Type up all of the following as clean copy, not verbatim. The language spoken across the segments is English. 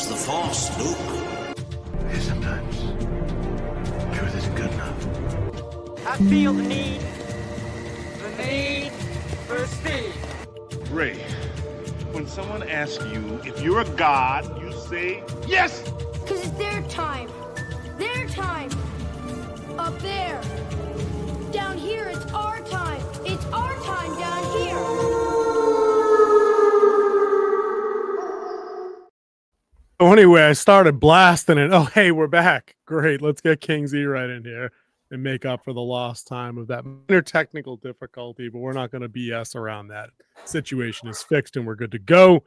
Trust the Force, Luke. Sometimes truth isn't good enough. I feel the need for speed. Ray, when someone asks you if you're a god, you say yes! Because it's their time. Their time. Up there. Down here, it's our time. It's our time down here. So anyway, I started blasting it. Oh, hey, we're back. Great. Let's get King Z right in here and make up for the lost time of that minor technical difficulty, but we're not going to BS around that. Situation is fixed and we're good to go.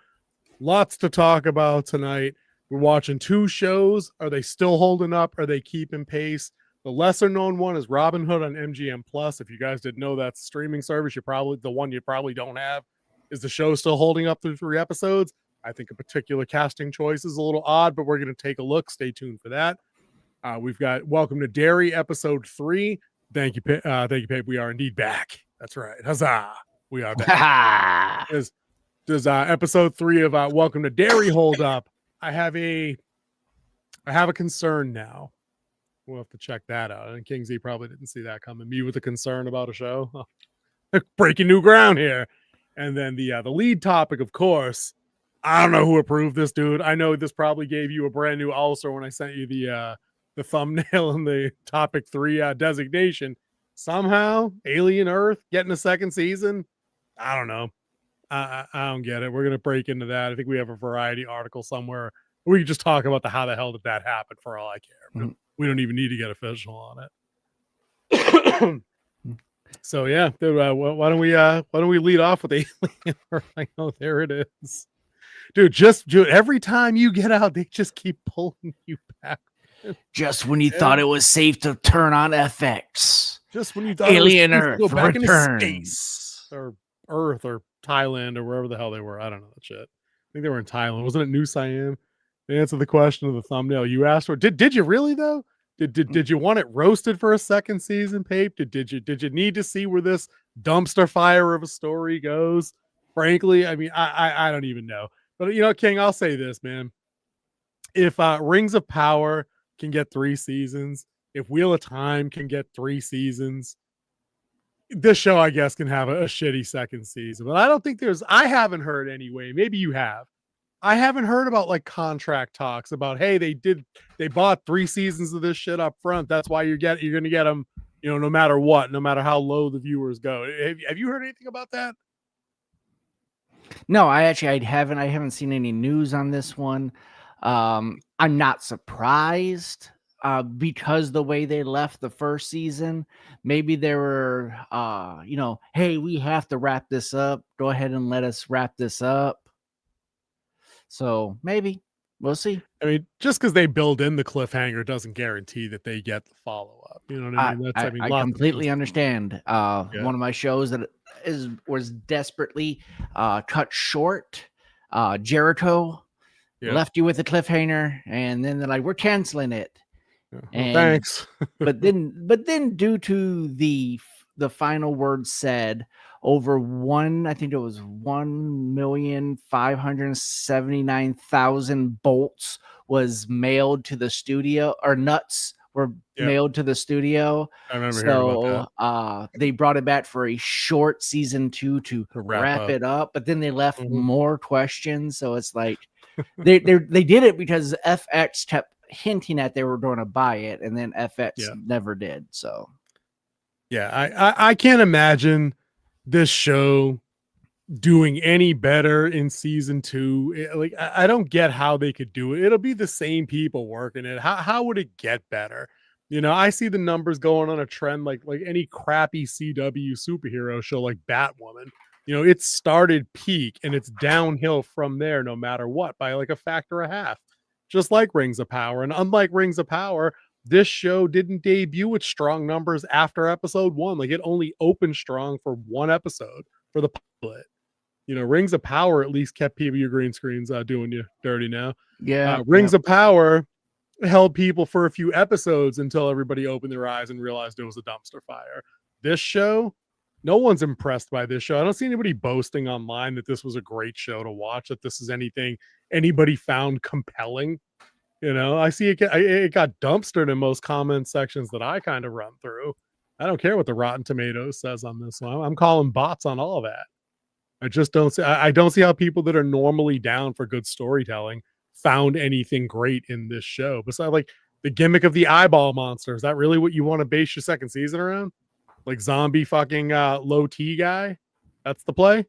Lots to talk about tonight. We're watching two shows. Are they still holding up? Are they keeping pace? The lesser known one is Robinhood on MGM Plus. If you guys didn't know that's a streaming service, the one you probably don't have. Is the show still holding up through 3 episodes? I think a particular casting choice is a little odd, but we're going to take a look. Stay tuned for that. We've got Welcome to Derry, episode 3. Thank you, Pape. We are indeed back. That's right. Huzzah. We are back. Does episode 3 of Welcome to Derry hold up? I have a concern now. We'll have to check that out. And King Z probably didn't see that coming. Me with a concern about a show. Breaking new ground here. And then the lead topic, of course. I don't know who approved this, dude. I know this probably gave you a brand new ulcer when I sent you the thumbnail and the topic 3 designation. Somehow, Alien Earth getting a second season. I don't know. I don't get it. We're going to break into that. I think we have a Variety article somewhere. We can just talk about how the hell did that happen for all I care. Mm-hmm. We don't even need to get official on it. So yeah, dude, why don't we lead off with Alien Earth? I know there it is. Dude, every time you get out, they just keep pulling you back. Just when you thought it was safe to turn on FX. Just when you thought Alien Earth go back returns. into space or Earth or Thailand or wherever the hell they were. I don't know that shit. I think they were in Thailand. Wasn't it New Siam? To answer the question of the thumbnail you asked for. Did you really though? Did you want it roasted for a second season, Pape? Did you need to see where this dumpster fire of a story goes? Frankly, I mean, I don't even know. But, you know, King, I'll say this, man. If Rings of Power can get 3 seasons, if Wheel of Time can get 3 seasons, this show, I guess, can have a shitty second season. But I don't think I haven't heard anyway. Maybe you have. I haven't heard about like contract talks about, hey, they bought 3 seasons of this shit up front. That's why you're going to get them, you know, no matter what, no matter how low the viewers go. Have you heard anything about that? No, I haven't seen any news on this one. I'm not surprised because the way they left the first season, maybe they were, hey, we have to wrap this up. Go ahead and let us wrap this up. So maybe we'll see. I mean, just because they build in the cliffhanger doesn't guarantee that they get the follow up. You know what I mean? I completely understand. One of my shows that was desperately cut short. Jericho left you with a cliffhanger, and then they're like, "We're canceling it." Yeah. Well, thanks. but then, due to the final word said, over 1,579,000 bolts was mailed to the studio, or nuts were mailed to the studio. I remember hearing about that. They brought it back for a short season 2 to wrap it up, but then they left more questions. So it's like they did it because FX kept hinting at they were going to buy it, and then FX never did. So yeah, I can't imagine this show doing any better in season 2. I don't get how they could do it. It'll be the same people working it. How would it get better? You know, I see the numbers going on a trend like any crappy CW superhero show like Batwoman. You know, it started peak and it's downhill from there no matter what by like a factor and a half, just like Rings of Power. And unlike Rings of Power, this show didn't debut with strong numbers after episode 1. Like, it only opened strong for 1 episode for the pilot. You know, Rings of Power at least kept people, your green screens doing you dirty now. Yeah. Rings of Power held people for a few episodes until everybody opened their eyes and realized it was a dumpster fire. This show, No one's impressed by this show. I don't see anybody boasting online that this was a great show to watch, that this is anything anybody found compelling. I see it got dumpstered in most comment sections that I kind of run through. I don't care what the Rotten Tomatoes says on this one. I'm calling bots on all of that. I just don't see. I don't see how people that are normally down for good storytelling found anything great in this show. Besides, like the gimmick of the eyeball monster. Is that really what you want to base your second season around? Like zombie fucking low T guy? That's the play.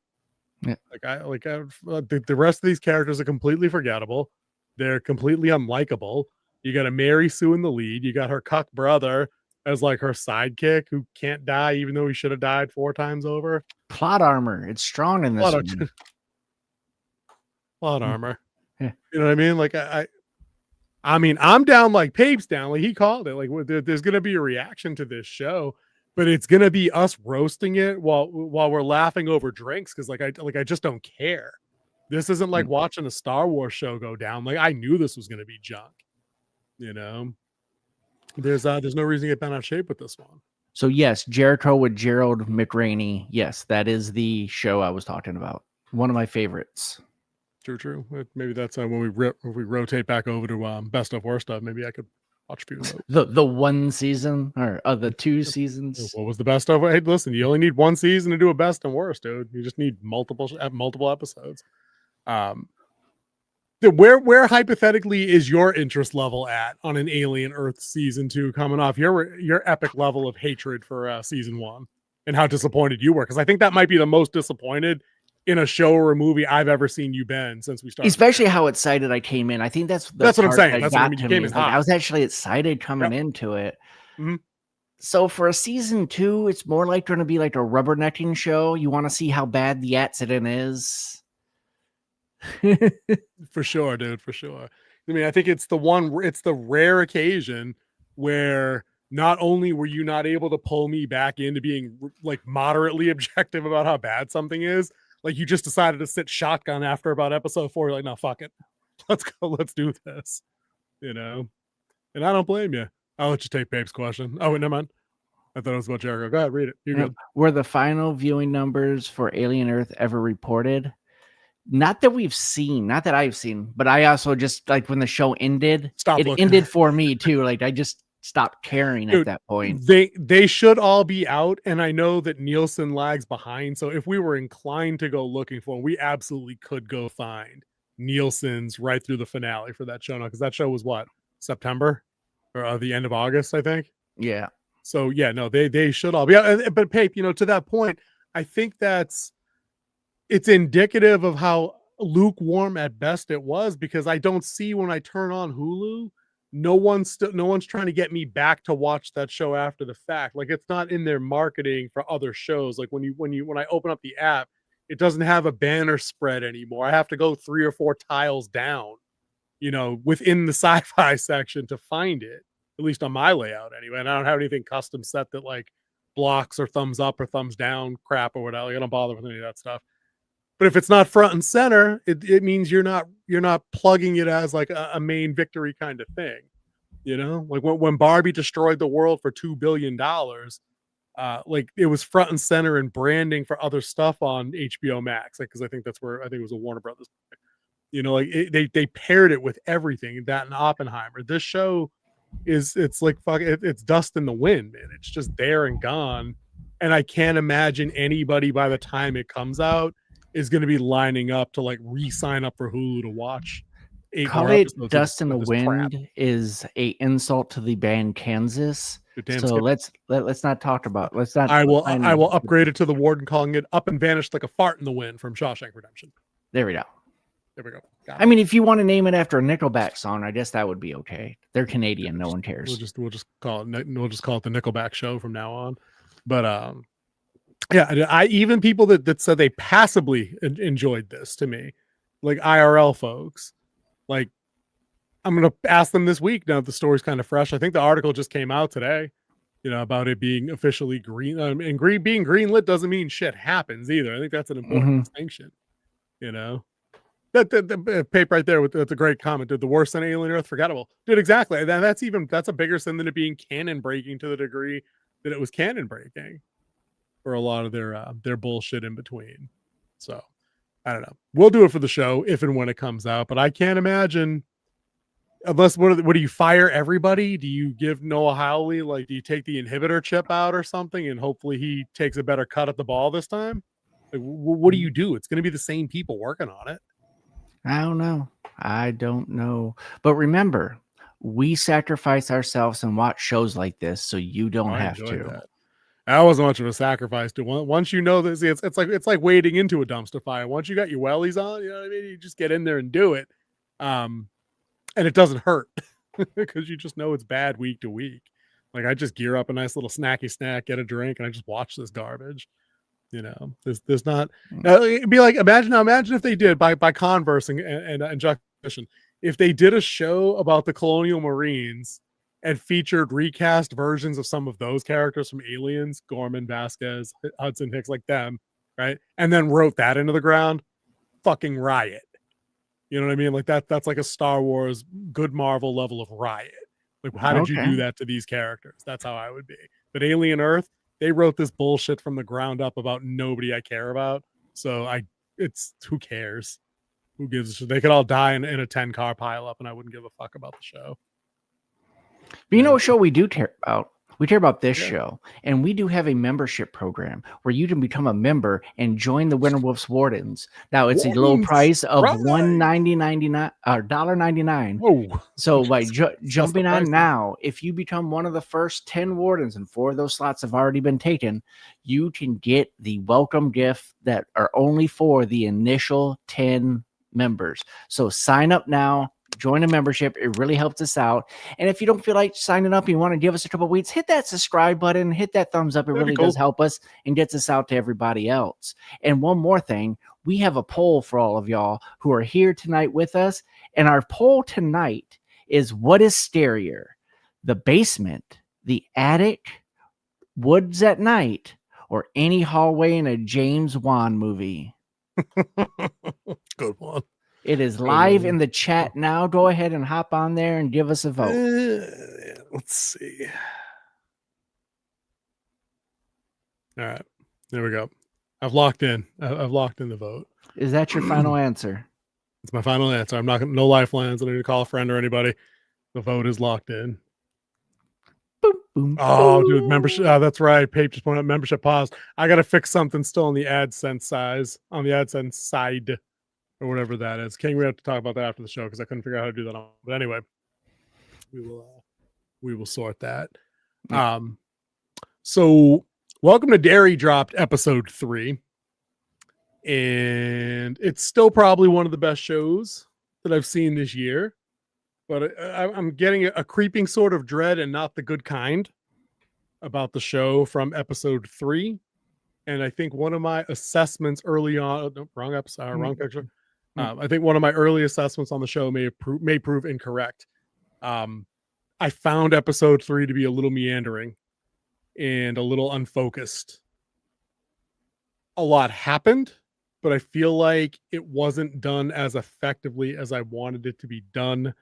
Yeah. The rest of these characters are completely forgettable. They're completely unlikable. You got a Mary Sue in the lead. You got her cuck brother as like her sidekick who can't die, even though he should have died 4 times over. Plot armor. It's strong in this one. Plot armor. Yeah. You know what I mean? Like I mean, I'm down like Pape's down. Like he called it. Like there's going to be a reaction to this show, but it's going to be us roasting it while we're laughing over drinks. Cause I just don't care. This isn't like watching a Star Wars show go down. Like I knew this was going to be junk. There's no reason to get bent out of shape with this one. So yes, Jericho with Gerald McRaney. Yes, that is the show I was talking about. One of my favorites. True. Maybe that's when we rotate back over to best of worst of. Maybe I could watch a few of those. The one season or the 2 seasons. What was the best of? Hey, listen, you only need one season to do a best and worst, dude. You just need multiple episodes. Where hypothetically is your interest level at on an Alien Earth season 2 coming off your epic level of hatred for season 1 and how disappointed you were? Because I think that might be the most disappointed in a show or a movie I've ever seen you been since we started. Especially how excited I came in. I think that's what I'm saying. That's what I mean. You came in hot. I was actually excited coming into it. Mm-hmm. So for a season 2, it's more like going to be like a rubbernecking show. You want to see how bad the accident is. For sure, dude. For sure. I mean, I think it's the rare occasion where not only were you not able to pull me back into being like moderately objective about how bad something is, like you just decided to sit shotgun after about episode 4. You're like, no, fuck it. Let's go. Let's do this. And I don't blame you. I'll let you take Pape's question. Oh, wait, never mind. I thought it was about Jericho. Go ahead, read it. You're good. Were the final viewing numbers for Alien Earth ever reported? Not that we've seen, not that I've seen, but I also just like when the show ended, ended for me too. Like I just stopped caring at that point. They should all be out, and I know that Nielsen lags behind. So if we were inclined to go looking for them, we absolutely could go find Nielsen's right through the finale for that show now, because that show was what, September or the end of August, I think. Yeah. So yeah, no, they should all be out. But Pape, to that point, I think it's indicative of how lukewarm at best it was, because I don't see when I turn on Hulu, no one's trying to get me back to watch that show after the fact. Like it's not in their marketing for other shows. Like when I open up the app, it doesn't have a banner spread anymore. I have to go 3 or 4 tiles down, within the sci-fi section to find it, at least on my layout anyway. And I don't have anything custom set that like blocks or thumbs up or thumbs down crap or whatever. I don't bother with any of that stuff. But if it's not front and center, it means you're not plugging it as like a main victory kind of thing. Like when Barbie destroyed the world for $2 billion, like it was front and center and branding for other stuff on HBO Max. Like, because I think it was a Warner Brothers. They paired it with everything, that and Oppenheimer. This show it's like it's dust in the wind, man. It's just there and gone. And I can't imagine anybody by the time it comes out is going to be lining up to like re-sign up for Hulu to watch. Call it dust in the wind crap. Is a insult to the band Kansas. So let's not talk about. Let's not. I will upgrade it to the Warden calling it "Up and Vanished Like a Fart in the Wind" from Shawshank Redemption. There we go. There we go. I mean, if you want to name it after a Nickelback song, I guess that would be okay. They're Canadian. No one cares. We'll just call it the Nickelback Show from now on. But yeah, even people that said they passively enjoyed this, to me, like IRL folks, like I'm going to ask them this week now that the story's kind of fresh. I think the article just came out today, about it being officially green. And being greenlit doesn't mean shit happens either. I think that's an important distinction, That paper right there that's a great comment. Dude, the worst than Alien Earth, forgettable. Dude, exactly. That's a bigger sin than it being canon breaking to the degree that it was canon breaking. for a lot of their bullshit in between. So I don't know. We'll do it for the show if and when it comes out, but I can't imagine. Unless what do you fire everybody? Do you give Noah Hawley, like, do you take the inhibitor chip out or something and hopefully he takes a better cut at the ball this time? Like, what do you do? It's going to be the same people working on it. I don't know. But remember, we sacrifice ourselves and watch shows like this so you don't have to. That wasn't much of a sacrifice. Once you know this, it's like wading into a dumpster fire. Once you got your wellies on, you know what I mean? You just get in there and do it. And it doesn't hurt because you just know it's bad week to week. Like, I just gear up a nice little snacky snack, get a drink, and I just watch this garbage. You know, there's not. It'd be like imagine if they did by conversing and juxtaposition. If they did a show about the Colonial Marines and featured recast versions of some of those characters from Aliens, Gorman, Vasquez, Hudson Hicks, like them, right? And then wrote that into the ground, fucking riot. You know what I mean? Like that's like a Star Wars, good Marvel level of riot. Like, how did you do that to these characters? That's how I would be. But Alien Earth, they wrote this bullshit from the ground up about nobody I care about. So it's who cares? Who gives a shit? They could all die in a 10-car pileup, and I wouldn't give a fuck about the show. But you know what show we do care about? We care about this show, and we do have a membership program where you can become a member and join the Winterwolves Wardens. Now it's a low price of $1.99 or $1.99. Whoa! So by jumping on now, if you become one of the first 10 Wardens, and 4 of those slots have already been taken, you can get the welcome gift that are only for the initial 10 members. So sign up now. Join a membership. It really helps us out. And if you don't feel like signing up, you want to give us a couple of weeks, hit that subscribe button, hit that thumbs up. It really does help us and gets us out to everybody else. And one more thing, we have a poll for all of y'all who are here tonight with us. And our poll tonight is, what is scarier, the basement, the attic, woods at night, or any hallway in a James Wan movie? Good one. It is live in the chat now. Go ahead and hop on there and give us a vote. Let's see. All right, there we go. I've locked in. I've locked in the vote. Is that your final answer? It's my final answer. I'm not gonna, no lifelines. I don't need to call a friend or anybody. The vote is locked in. Boom, boom, oh, boom. dude, membership. That's right. Pape just pointed out membership paused. I got to fix something still on the AdSense side. Or whatever that is. King, we have to talk about that after the show because I couldn't figure out how to do that. But anyway, we will sort that. So welcome to Derry dropped episode 3. And it's still probably one of the best shows that I've seen this year. But I'm getting a creeping sort of dread, and not the good kind, about the show from episode 3. And I think one of my assessments early on, wrong episode, wrong picture. I think one of my early assessments on the show may prove incorrect. I found episode 3 to be a little meandering and a little unfocused. A lot happened, but I feel like it wasn't done as effectively as I wanted it to be done.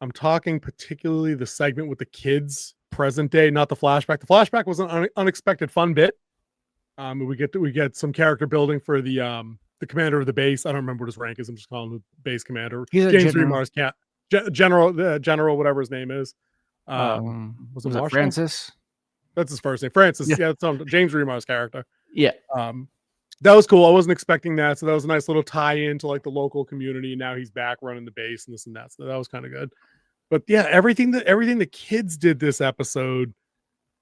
I'm talking particularly the segment with the kids, present day, not the flashback. The flashback was an unexpected fun bit. We get some character building for the commander of the base. I don't remember what his rank is. I'm just calling him the base commander. He's James Remar's general, whatever his name is. Was it Francis? That's his first name. Francis. Yeah, it's James Remar's character. Yeah. That was cool. I wasn't expecting that. So that was a nice little tie-in to like the local community. Now he's back running the base and this and that. So that was kind of good. But yeah, everything the kids did this episode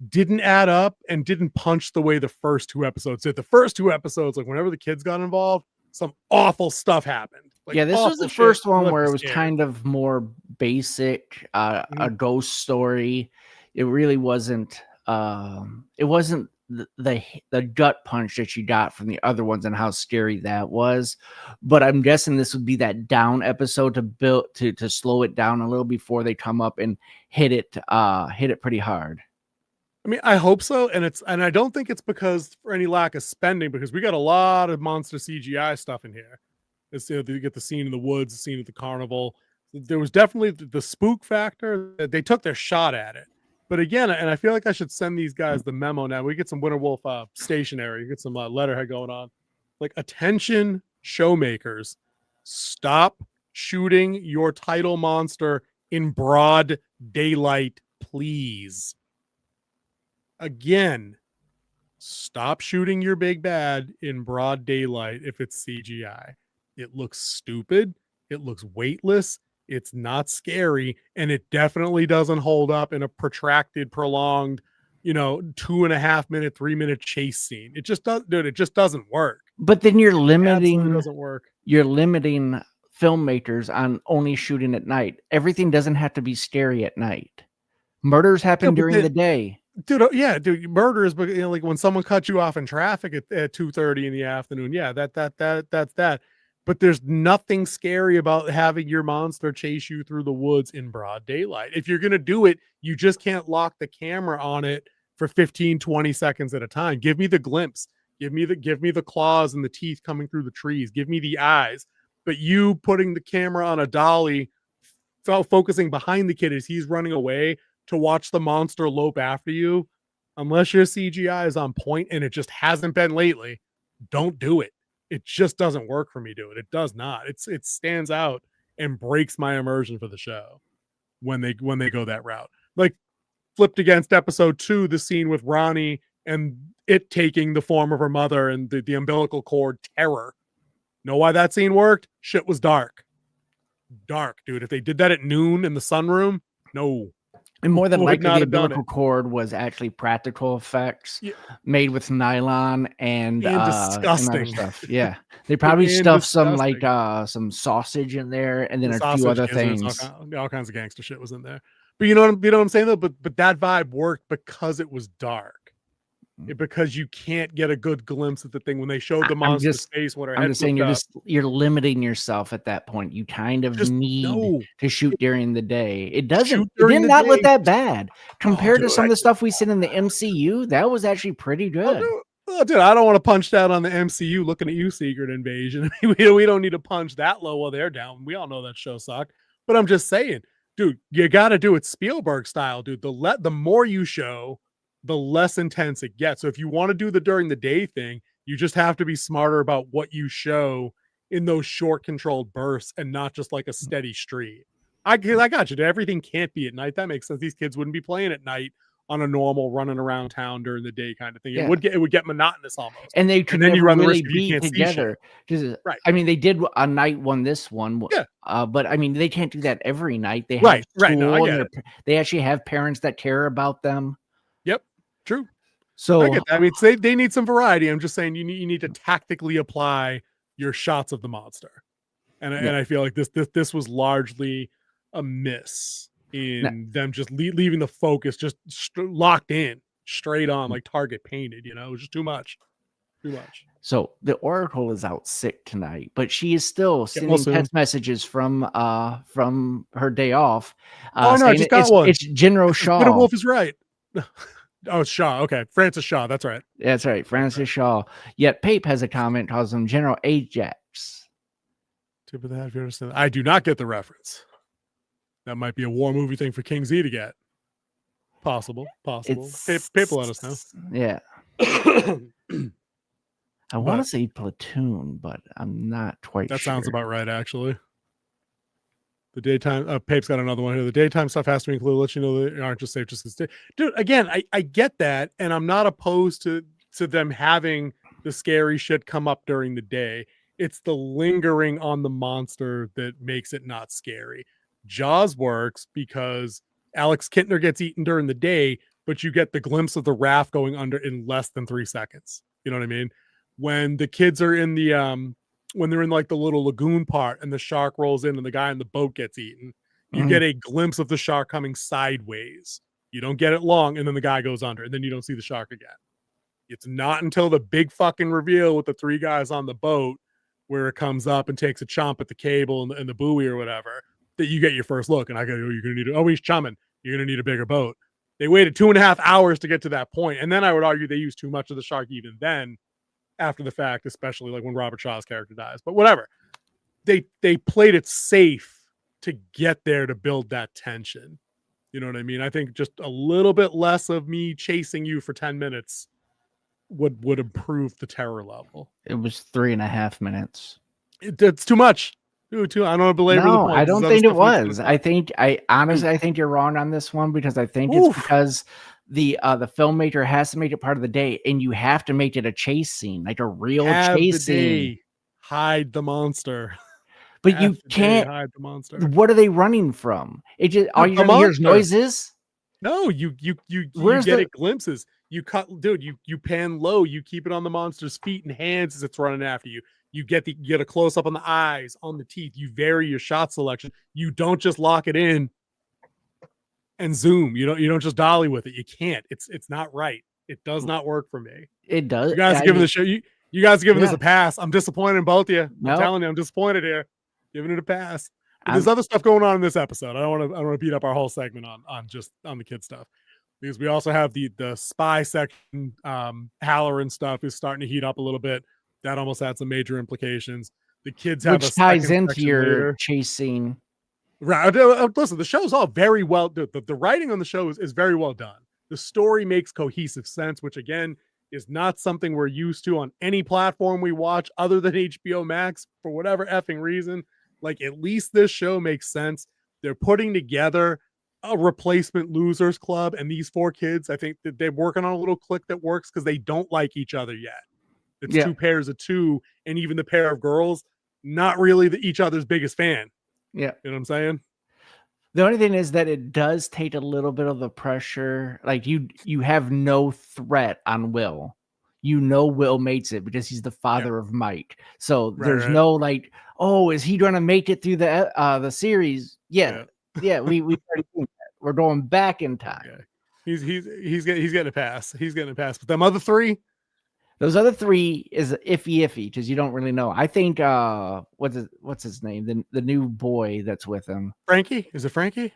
didn't add up and didn't punch the way the first 2 episodes did. The first 2 episodes, like whenever the kids got involved, some awful stuff happened. Like, yeah, this was the first one where it was kind of more basic, a ghost story. It really wasn't. It wasn't the gut punch that you got from the other ones and how scary that was. But I'm guessing this would be that down episode to slow it down a little before they come up and hit it pretty hard. I mean, I hope so, and I don't think it's because for any lack of spending, because we got a lot of monster CGI stuff in here. It's, you get the scene in the woods, the scene at the carnival. There was definitely the spook factor. They took their shot at it, But again, and I feel like I should send these guys the memo now. We get some Winter Wolf stationery, get some letterhead going on. Like, attention, showmakers, stop shooting your title monster in broad daylight, please. Again, stop shooting your big bad in broad daylight if it's CGI. It looks stupid. It looks weightless. It's not scary. And it definitely doesn't hold up in a protracted, prolonged, 2.5 minute, 3 minute chase scene. It just doesn't, dude. It just doesn't work. But then you're limiting. It doesn't work. You're limiting filmmakers on only shooting at night. Everything doesn't have to be scary at night. Murders happen during the day. Dude, murders, but like when someone cuts you off in traffic at 2:30 in the afternoon, that's that. But there's nothing scary about having your monster chase you through the woods in broad daylight. If you're gonna do it, you just can't lock the camera on it for 15, 20 seconds at a time. Give me the glimpse. Give me the claws and the teeth coming through the trees. Give me the eyes. But you putting the camera on a dolly, focusing behind the kid as he's running away to watch the monster lope after you, unless your CGI is on point, and it just hasn't been lately, don't do it. It just doesn't work for me, dude. It does not. It stands out and breaks my immersion for the show when they go that route. Like, flipped against episode 2, the scene with Ronnie and it taking the form of her mother and the umbilical cord terror. Know why that scene worked? Shit was dark, dude. If they did that at noon in the sunroom, no. And more than likely, the umbilical cord was actually practical effects made with nylon and disgusting and stuff. Yeah, they probably stuffed some some sausage in there, and then a few other things. All kinds of gangster shit was in there. But you know what I'm saying though. But that vibe worked because it was dark. Because you can't get a good glimpse of the thing when they showed the monster's face. I'm just saying you're limiting yourself at that point. You kind of need to shoot during the day. It did not look that bad compared to some of the stuff we seen in the MCU. That was actually pretty good. Dude, I don't want to punch down on the MCU looking at you, Secret Invasion. We don't need to punch that low while they're down. We all know that show sucked. But I'm just saying, dude, you got to do it Spielberg style, dude. The more you show, the less intense it gets. So if you want to do the during the day thing, you just have to be smarter about what you show in those short controlled bursts and not just like a steady stream. I got you. Everything can't be at night. That makes sense. These kids wouldn't be playing at night on a normal running around town during the day kind of thing. Yeah. It would get monotonous almost. And they could then you run really the risk be together. Right. I mean, they did a night one this one. Yeah. But I mean, they can't do that every night. They have right. No, I get it. They actually have parents that care about them. Yep. True. So I get that. I mean, they need some variety. I'm just saying you need to tactically apply your shots of the monster, and I feel like this was largely a miss in them just leaving the focus just locked in straight on like target painted. It was just too much. So the Oracle is out sick tonight, but she is still sending text messages from her day off. I just got one. It's General Shaw. Peter Wolf is right. Oh, it's Shaw. Okay. Francis Shaw. That's right. That's right. Francis Shaw. Yet Pape has a comment, calls him General Ajax. Tip of the hat, if you understand. I do not get the reference. That might be a war movie thing for King Z to get. Possible. Pape let us know. Yeah. I want to say Platoon, but I'm not quite sure. That sounds about right, actually. The daytime, Pape's got another one here. The daytime stuff has to be included. Let you know that aren't just safe, just dude. Again, I get that, and I'm not opposed to them having the scary shit come up during the day. It's the lingering on the monster that makes it not scary. Jaws works because Alex Kintner gets eaten during the day, but you get the glimpse of the raft going under in less than 3 seconds. You know what I mean? When the kids are in the when they're in like the little lagoon part and the shark rolls in and the guy in the boat gets eaten, you get a glimpse of the shark coming sideways. You don't get it long, and then the guy goes under, and then you don't see the shark again. It's not until the big fucking reveal with the 3 guys on the boat where it comes up and takes a chomp at the cable and the buoy or whatever that you get your first look. And I go, you're going to need he's chumming. You're going to need a bigger boat. They waited 2.5 hours to get to that point. And then I would argue they used too much of the shark even then after the fact, especially like when Robert Shaw's character dies. But whatever. They played it safe to get there to build that tension. You know what I mean? I think just a little bit less of me chasing you for 10 minutes would improve the terror level. It was 3.5 minutes. It's too much. I don't want to belabor the No, point. I There's don't other think it stuff we can was. talk I honestly, I think you're wrong on this one because I think it's because the filmmaker has to make it part of the day, and you have to make it a chase scene, like a real Have the chase scene. day hide the monster. But Have you the day can't. hide the monster. What are they running from? It just all The you're gonna hear is monster. noises. No, you Where's get the- it glimpses. You cut, dude. You pan low. You keep it on the monster's feet and hands as it's running after you. You get a close up on the eyes, on the teeth. You vary your shot selection. You don't just lock it in and zoom. You don't just dolly with it. You can't. It's not right. It does not work for me. It does. You guys are giving the show. You guys are giving this Yeah. a pass. I'm disappointed in both of you. I'm Nope. telling you, I'm disappointed here. Giving it a pass. But there's I'm- other stuff going on in this episode. I don't want to beat up our whole segment on the kid stuff, because we also have the spy section. Halloran stuff is starting to heat up a little bit. That almost had some major implications. The kids have which a ties second into section your later. chase scene. Right. Listen, the show's all very well. The writing on the show is very well done. The story makes cohesive sense, which again is not something we're used to on any platform we watch other than HBO Max for whatever effing reason. Like, at least this show makes sense. They're putting together a replacement losers club, and these 4 kids, I think that they're working on a little clique that works because they don't like each other yet. It's 2 pairs of 2, and even the pair of girls, not really each other's biggest fan. Yeah. You know what I'm saying? The only thing is that it does take a little bit of the pressure. Like you have no threat on Will. You know Will makes it because he's the father of Mike. So there's no like, oh, is he going to make it through the series? Yeah. We already seen that. We're going back in time. Yeah. He's getting a pass. He's getting a pass. But them other 3, those other 3 is iffy because you don't really know. I think what's his name? The new boy that's with him. Frankie? Is it Frankie?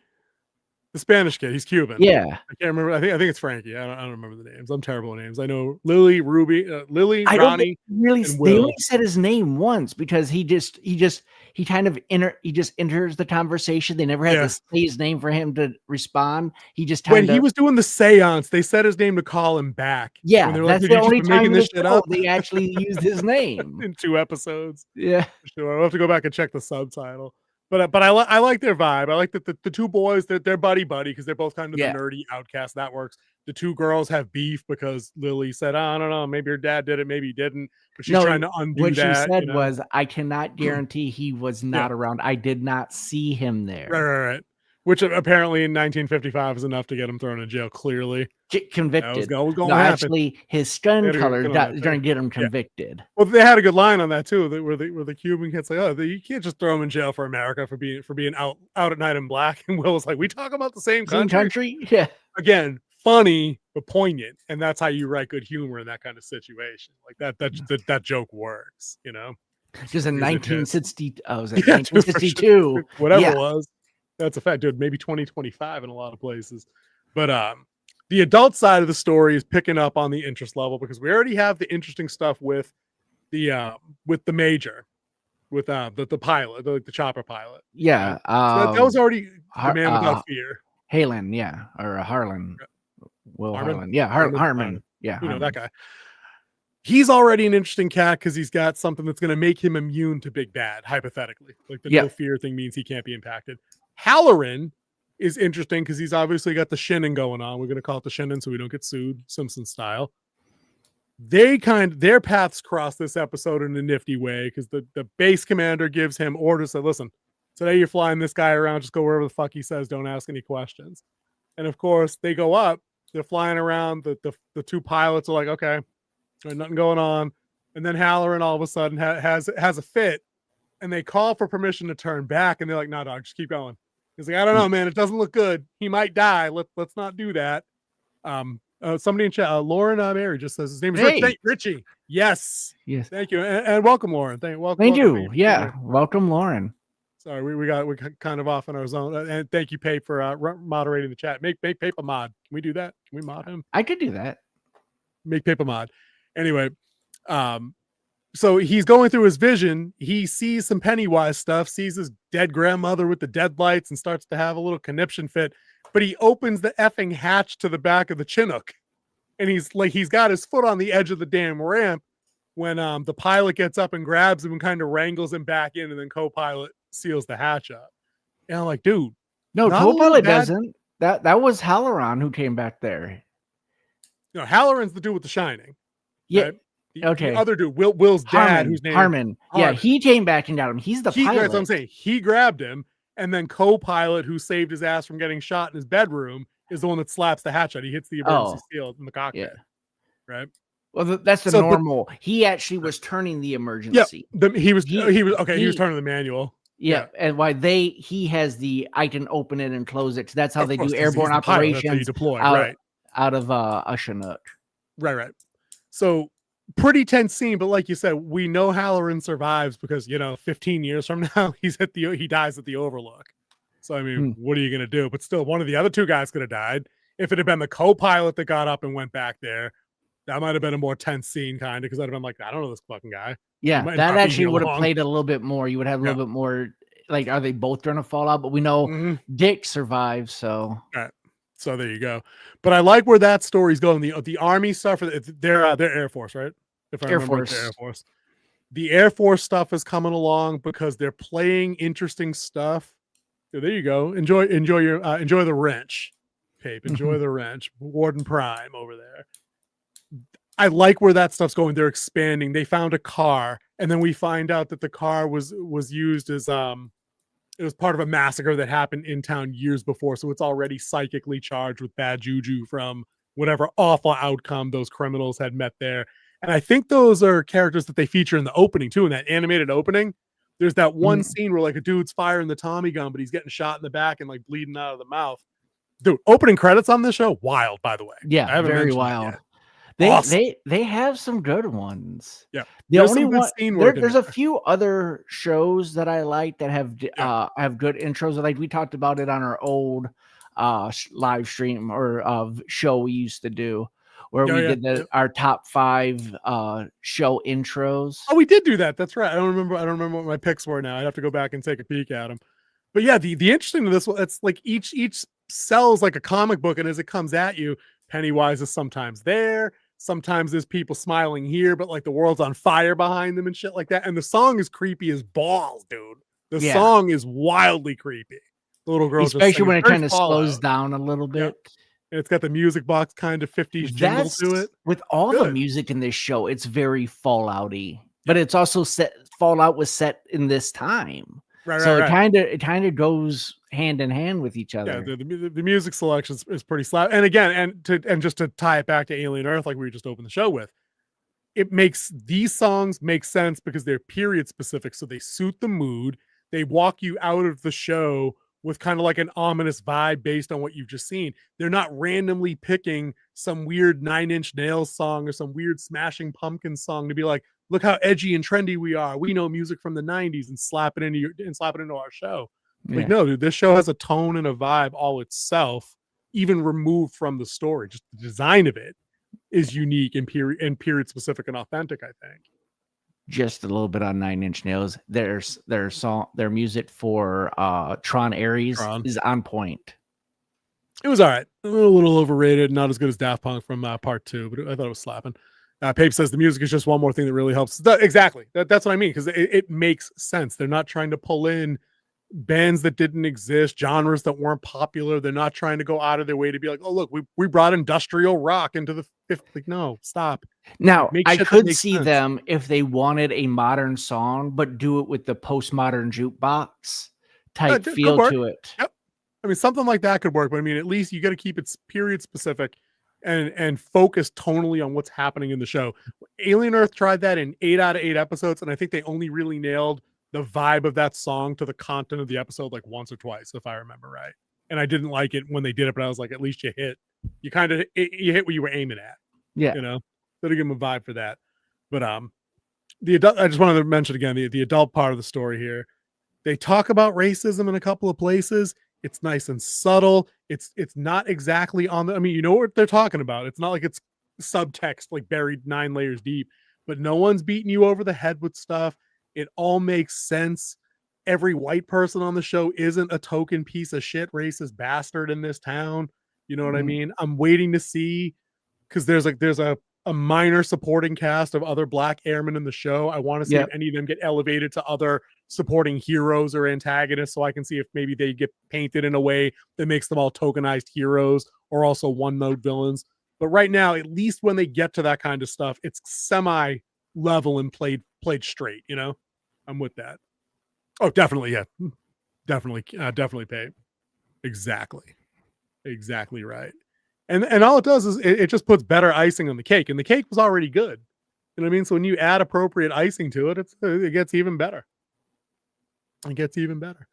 The Spanish kid. He's Cuban. Yeah. I can't remember. I think it's Frankie. I don't remember the names. I'm terrible with names. I know Lily, Ruby, Lily, I don't think Ronnie, they and Will. only said his name once because he kind of enters the conversation. They never had to say his name for him to respond. He just when he was doing the seance, they said his name to call him back. Yeah, that's like, the only time making this shit up. they actually used his name in 2 episodes. Yeah, sure. I'll have to go back and check the subtitle. But I like their vibe. I like that the 2 boys, they're buddy because they're both kind of the nerdy outcast. That works. The 2 girls have beef because Lily said, I don't know, maybe your dad did it, maybe he didn't. But she's trying to undo what that. What she said was, I cannot guarantee he was not around. I did not see him there. Right. Which apparently in 1955 is enough to get him thrown in jail, clearly. Get convicted. That was gonna happen. Actually, his skin color is going to get him convicted. Yeah. Well, they had a good line on that too, where the Cuban kid's like, "Oh, you can't just throw him in jail for America for being out at night in black." And Will was like, "We talk about the same country." Yeah. Again, funny but poignant, and that's how you write good humor in that kind of situation. Like that joke works, you know. Because in 1962, sure. Whatever it was. That's a fact, dude. Maybe 2025 in a lot of places. But the adult side of the story is picking up on the interest level because we already have the interesting stuff with the major, with the pilot, the chopper pilot. Yeah. So that was already the man without fear. Halen, yeah. Or Harlan. Will Harmon? Harlan. Yeah, Harmon. Yeah. You know, that guy. He's already an interesting cat because he's got something that's going to make him immune to Big Bad, hypothetically. Like the no fear thing means he can't be impacted. Halloran is interesting because he's obviously got the shinning going on. We're going to call it the shinning so we don't get sued, Simpson style. Their paths cross this episode in a nifty way because the base commander gives him orders that, listen, today you're flying this guy around, just go wherever the fuck he says, don't ask any questions. And of course, they go up, they're flying around, the 2 pilots are like, okay, there's nothing going on. And then Halloran all of a sudden has a fit, and they call for permission to turn back, and they're like, no, dog, just keep going. He's like, I don't know, man. It doesn't look good. He might die. Let's not do that. Somebody in chat, Lauren Mary just says his name is Richie. Yes. Thank you, and welcome, Lauren. Thank you. Yeah, welcome, Lauren. Sorry, we're kind of off in our zone. And thank you, Pape, for moderating the chat. Make Pape a mod. Can we do that? Can we mod him? I could do that. Make Pape a mod. Anyway, So he's going through his vision. He sees some Pennywise stuff, sees his dead grandmother with the dead lights, and starts to have a little conniption fit. But he opens the effing hatch to the back of the Chinook, and he's got his foot on the edge of the damn ramp when the pilot gets up and grabs him and kind of wrangles him back in, and then co-pilot seals the hatch up. And I'm like, dude, No, not a little co-pilot bad- doesn't. That was Halloran who came back there. No, Halloran's the dude with the Shining. Yeah. Right? The Okay. other dude, Will's dad, whose name Harmon. Yeah, Harmon. he came back and got him. He's the pilot. That's what I'm saying. He grabbed him, and then co-pilot, who saved his ass from getting shot in his bedroom, is the one that slaps the hatch out. He hits the emergency seal in the cockpit. Yeah. Right. Well, that's the normal. He actually was turning the emergency. Yeah. He was turning the manual. Yeah, and why he has I can open it and close it. That's how Of they course, do 'cause he's the airborne pilot. That's how you operations deploy, out, right. out of a Chinook. Right. So pretty tense scene, but like you said, we know Halloran survives because 15 years from now he dies at the Overlook. So I mean, what are you gonna do? But still, one of the other two guys could have died. If it had been the co-pilot that got up and went back there, that might have been a more tense scene, kind of, because I'd have been like, I don't know this fucking guy. Yeah, Might that not be actually here would have long. played a little bit more. You would have a little bit more. Like, are they both going to fall out? But we know Mm-hmm. Dick survived, so. All right. So there you go. But I like where that story's going. The Army stuff, they're Air Force, right? If I remember right, they're Air Force. The Air Force stuff is coming along because they're playing interesting stuff. So there you go. Enjoy the wrench, Pape. Enjoy the wrench. Warden Prime over there. I like where that stuff's going. They're expanding. They found a car, and then we find out that the car was used as it was part of a massacre that happened in town years before. So it's already psychically charged with bad juju from whatever awful outcome those criminals had met there. And I think those are characters that they feature in the opening too, in that animated opening. There's that one scene where like a dude's firing the Tommy gun, but he's getting shot in the back and like bleeding out of the mouth. Dude, opening credits on this show, wild, by the way. Yeah, very wild. They have some good ones. Yeah, the only one there's a few other shows that I like that have good intros. Like we talked about it on our old live stream or show we used to do, where we did our top 5 show intros. Oh, we did do that. That's right. I don't remember what my picks were now. I'd have to go back and take a peek at them. But yeah, the interesting to this one, it's like each sells like a comic book, and as it comes at you, Pennywise is sometimes there. Sometimes there's people smiling here, but like the world's on fire behind them and shit like that. And the song is creepy as balls, dude. The song is wildly creepy. The little girl, especially when it kind of slows down a little bit. Yep. And it's got the music box kind of 50s jingle to it. With all the music in this show, it's very Fallout-y, but it's also Fallout was set in this time. So it kind of goes hand in hand with each other. Yeah, the music selection is pretty slap. And again, and just to tie it back to Alien Earth, like we just opened the show with, it makes these songs make sense because they're period specific, so they suit the mood. They walk you out of the show with kind of like an ominous vibe based on what you've just seen. They're not randomly picking some weird 9 Inch Nails song or some weird Smashing Pumpkins song to be like, look how edgy and trendy we are. We know music from the 90s and slap it into our show. Like, no, dude, this show has a tone and a vibe all itself, even removed from the story. Just the design of it is unique and period specific and authentic, I think. Just a little bit on 9 Inch Nails. Their music for Tron Ares is on point. It was all right. A little overrated, not as good as Daft Punk from part 2, but I thought it was slapping. Pape says the music is just one more thing that really helps. Exactly. That's what I mean, because it makes sense. They're not trying to pull in bands that didn't exist, genres that weren't popular. They're not trying to go out of their way to be like, oh, look, we brought industrial rock into the fifth. Like, no, stop. Now, I could see them if they wanted a modern song, but do it with the postmodern jukebox type feel to it. Yep. I mean, something like that could work, but I mean, at least you got to keep it period specific and focus tonally on what's happening in the show. Alien Earth tried that in 8 out of 8 episodes, and I think they only really nailed the vibe of that song to the content of the episode like once or twice, if I remember right. And I didn't like it when they did it, but I was like, at least you hit what you were aiming at. Yeah. You know, so to give them a vibe for that. But the adult, I just wanted to mention again, the adult part of the story here. They talk about racism in a couple of places. It's nice and subtle. It's not exactly on the, I mean, you know what they're talking about. It's not like it's subtext, like buried 9 layers deep, but no one's beating you over the head with stuff. It all makes sense. Every white person on the show isn't a token piece of shit racist bastard in this town. You know what I mean? I'm waiting to see, because there's a minor supporting cast of other black airmen in the show. I want to see if any of them get elevated to other supporting heroes or antagonists, so I can see if maybe they get painted in a way that makes them all tokenized heroes or also one-note villains. But right now, at least when they get to that kind of stuff, it's semi-level and played straight, you know? I'm with that. Oh, definitely, yeah. Definitely pay. Exactly right. And all it does is it just puts better icing on the cake, and the cake was already good. You know what I mean? So when you add appropriate icing to it, it gets even better. It gets even better.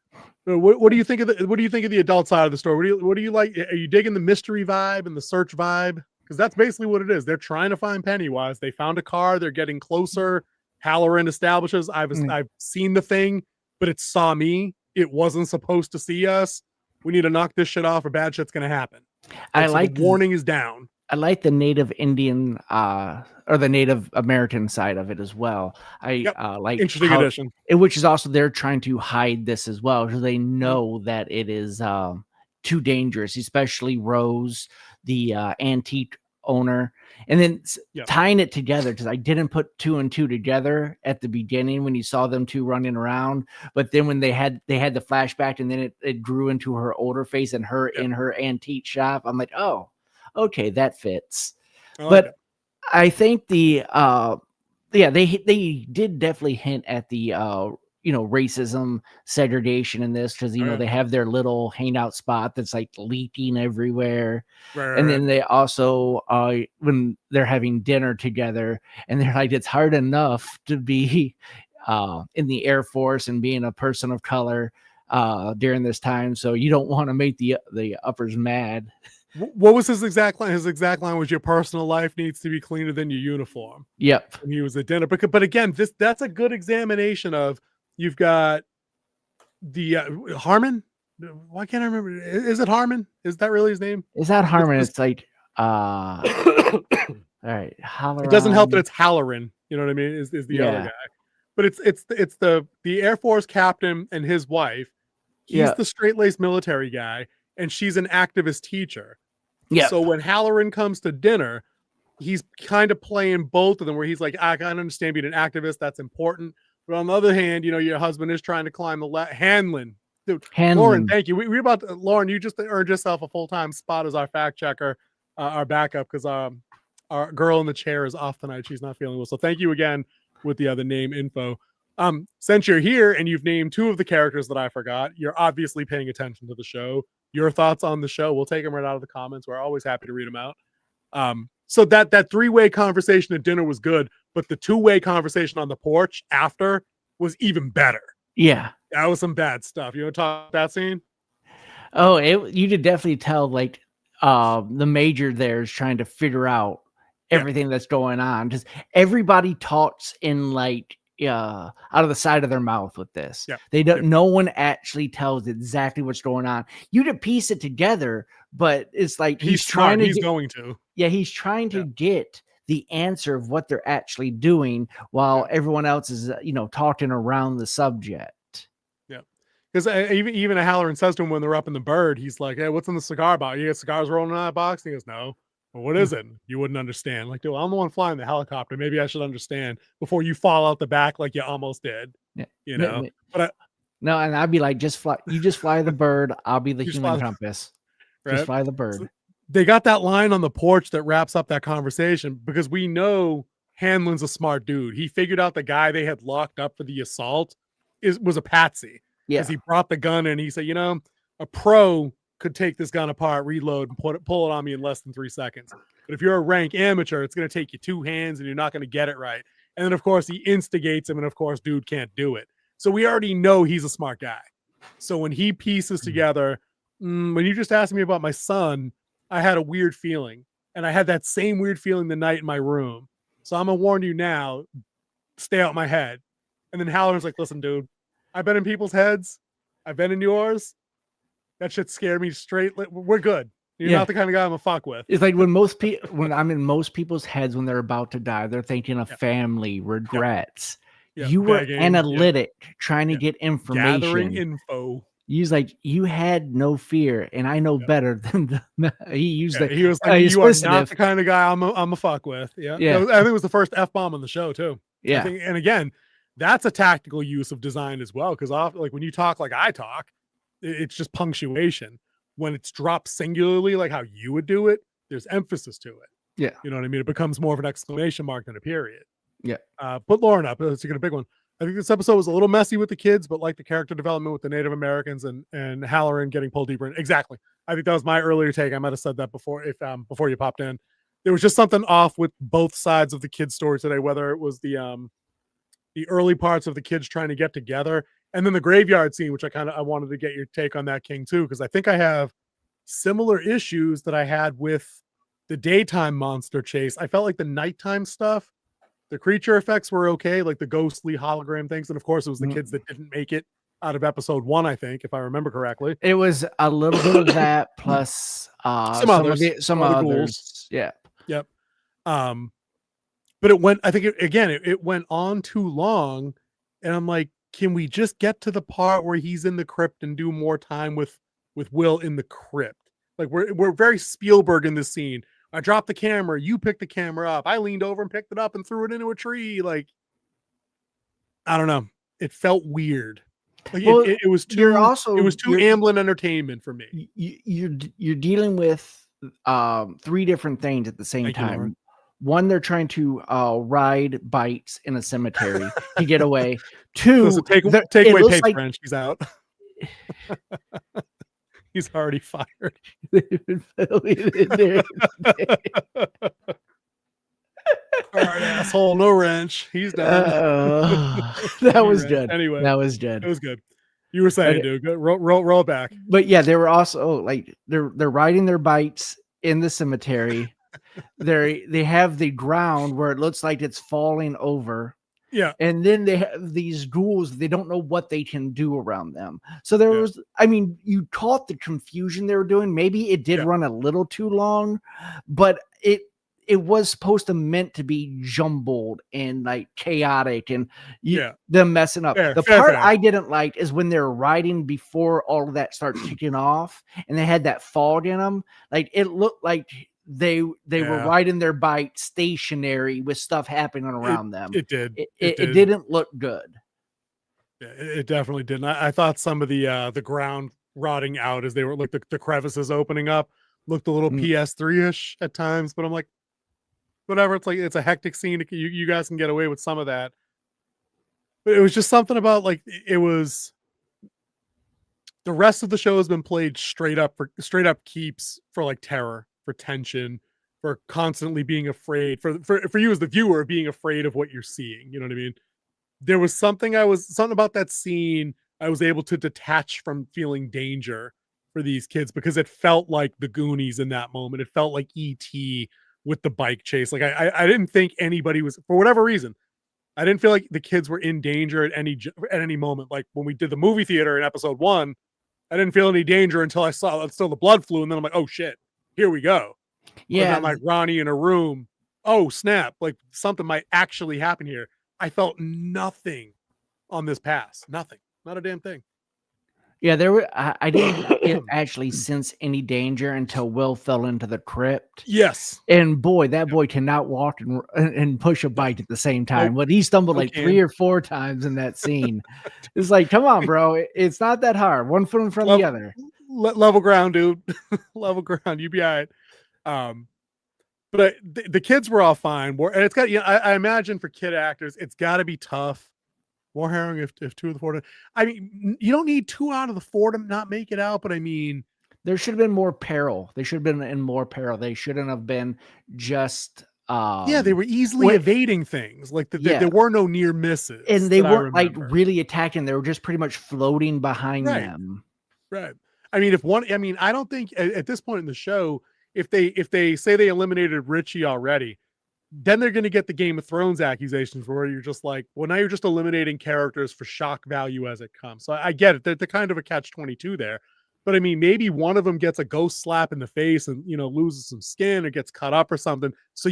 So what do you think of the adult side of the story? What do you like? Are you digging the mystery vibe and the search vibe? Because that's basically what it is. They're trying to find Pennywise. They found a car. They're getting closer. Halloran establishes I've seen the thing, but it saw me. It wasn't supposed to see us. We need to knock this shit off or bad shit's going to happen. The warning is down. I like the Native Indian or the Native American side of it as well. I like interesting addition. Which is also they're trying to hide this as well, because they know that it is too dangerous, especially Rose, the antique owner. And then tying it together, because I didn't put 2 and 2 together at the beginning when you saw them two running around, but then when they had the flashback, and then it grew into her older face and her in her antique shop. I'm like, oh, okay, that fits. But I think they did definitely hint at the racism, segregation in this, because they have their little hangout spot that's like leaking everywhere. And then they also when they're having dinner together, and they're like, it's hard enough to be in the Air Force and being a person of color during this time, so you don't want to make the uppers mad. What was his exact line? His exact line was, your personal life needs to be cleaner than your uniform. Yep. And he was at dinner. But again, that's a good examination of, you've got the Harmon. Why can't I remember? Is it Harmon? Is that really his name? Is that Harmon? It's like all right. Halloran. It doesn't help that it's Halloran. You know what I mean? Is the other guy. But it's the Air Force captain and his wife. He's the straight-laced military guy, and she's an activist teacher. Yeah. So when Halloran comes to dinner, he's kind of playing both of them, where he's like, I can understand being an activist, that's important. But on the other hand, your husband is trying to climb the Hanlon. Dude, Lauren, thank you. We're about to, Lauren, you just earned yourself a full-time spot as our fact checker, our backup, because our girl in the chair is off tonight. She's not feeling well. So thank you again with the other name info. Since you're here and you've named 2 of the characters that I forgot, you're obviously paying attention to the show. Your thoughts on the show, we'll take them right out of the comments. We're always happy to read them out. So that 3-way conversation at dinner was good, but the 2-way conversation on the porch after was even better. Yeah. That was some bad stuff. You want to talk about that scene? Oh, you could definitely tell, like, the major there is trying to figure out everything that's going on. Just everybody talks in like out of the side of their mouth with this. They don't. No one actually tells exactly what's going on. You could piece it together, but it's like he's trying to. Yeah, he's trying to get the answer of what they're actually doing while everyone else is, talking around the subject. Yeah, because even Halloran says to him when they're up in the bird, he's like, "Hey, what's in the cigar box? You got cigars rolling in that box?" And he goes, "No." Well, what is it? You wouldn't understand. Like, dude, I'm the one flying the helicopter. Maybe I should understand before you fall out the back like you almost did. Yeah. But no, and I'd be like, just fly. You just fly the bird. I'll be the human compass. Just fly the bird. So they got that line on the porch that wraps up that conversation, because we know Hanlon's a smart dude. He figured out the guy they had locked up for the assault was a patsy. Yeah. Because he brought the gun and he said, a pro could take this gun apart, reload, and pull it on me in less than 3 seconds. But if you're a rank amateur, it's going to take you 2 hands and you're not going to get it right. And then, of course, he instigates him, and, of course, dude can't do it. So we already know he's a smart guy. So when he pieces together, when you just asked me about my son, I had a weird feeling. And I had that same weird feeling the night in my room. So I'm going to warn you now, stay out my head. And then Halloran's like, listen, dude, I've been in people's heads. I've been in yours. That shit scared me straight. We're good. You're not the kind of guy I'm a fuck with. It's like when I'm in most people's heads when they're about to die, they're thinking of family, regrets. Yeah, You were begging, analytic, trying to get information. gathering info. He's like, you had no fear, and I know better than he used He was like, you are not the kind of guy I'm a fuck with. Yeah. I think it was the first F-bomb on the show too. Yeah. And again, that's a tactical use of design as well. Because like when you talk like I talk, it's just punctuation. When it's dropped singularly, like how you would do it, there's emphasis to it. Yeah. You know what I mean? It becomes more of an exclamation mark than a period. Yeah. Put Lauren up. Let's get a big one. I think this episode was a little messy with the kids, but like the character development with the Native Americans and Halloran getting pulled deeper in. Exactly. I think that was my earlier take. I might have said that before before you popped in. There was just something off with both sides of the kids' story today, whether it was the early parts of the kids trying to get together, and then the graveyard scene, which I wanted to get your take on that, King, too, because I think I have similar issues that I had with the daytime monster chase. I felt like the nighttime stuff, the creature effects were okay, like the ghostly hologram things, and of course it was the kids that didn't make it out of episode 1, I think, if I remember correctly. It was a little bit of that plus some others. Ghouls. Yeah. Yep. But it went, I think it went on too long, and I'm like, can we just get to the part where he's in the crypt and do more time with Will in the crypt? Like we're very Spielberg in this scene. I dropped the camera, you picked the camera up, I leaned over and picked it up and threw it into a tree. Like, I don't know. It felt weird. Like it was too. It was too Amblin Entertainment for me. You're dealing with 3 different things at the same time. One, they're trying to ride bikes in a cemetery to get away. 2, so take away Paper like, French. He's out. He's already fired. All right, asshole, no wrench. He's done. That was good. Anyway, that was good. It was good. You were saying, dude, go, roll it back. But yeah, they were also like they're riding their bikes in the cemetery. They have the ground where it looks like it's falling over. Yeah. And then they have these ghouls, they don't know what they can do around them. So there was, I mean, you caught the confusion they were doing. Maybe it did run a little too long, but it was supposed to meant to be jumbled and like chaotic and them messing up. The part I didn't like is when they're riding before all of that starts kicking off and they had that fog in them. Like it looked like they were riding their bike stationary with stuff happening around them. It did. It didn't look good. Yeah, it definitely didn't. I thought some of the ground rotting out as they were like the crevices opening up looked a little PS3-ish at times, but I'm like, whatever. It's like it's a hectic scene. You guys can get away with some of that, but it was just something about like it was. The rest of the show has been played straight up keeps for like terror, for tension, for constantly being afraid, for you as the viewer being afraid of what you're seeing. You know what I mean? There was something about that scene I was able to detach from feeling danger for these kids because it felt like the Goonies in that moment. It felt like E.T. with the bike chase. Like I didn't think anybody was, for whatever reason, I didn't feel like the kids were in danger at any moment. Like when we did the movie theater in episode 1, I didn't feel any danger until I saw still the blood flew, and then I'm like, oh shit, here we go. Yeah, I'm like Ronnie in a room. Oh snap! Like something might actually happen here. I felt nothing on this pass. Nothing. Not a damn thing. Yeah, I didn't actually sense any danger until Will fell into the crypt. Yes. And boy, that boy cannot walk and push a bike at the same time. But he stumbled like 3 or 4 times in that scene. It's like, come on, bro. It's not that hard. One foot in front of the other. Level ground, dude. Level ground. You be all right. But the kids were all fine. And it's got, I imagine for kid actors, it's got to be tough. More harrowing if 2 of the 4. I mean, you don't need 2 out of the 4 to not make it out, but I mean, there should have been more peril. They should have been in more peril. They shouldn't have been just. They were easily evading things. Like there were no near misses, and they weren't like really attacking. They were just pretty much floating behind them. Right. I mean, I don't think at this point in the show, if they say they eliminated Richie already, then they're going to get the Game of Thrones accusations where you're just like, well, now you're just eliminating characters for shock value as it comes. So I get it. They're kind of a catch-22 there. But I mean, maybe one of them gets a ghost slap in the face and, loses some skin or gets cut up or something. So,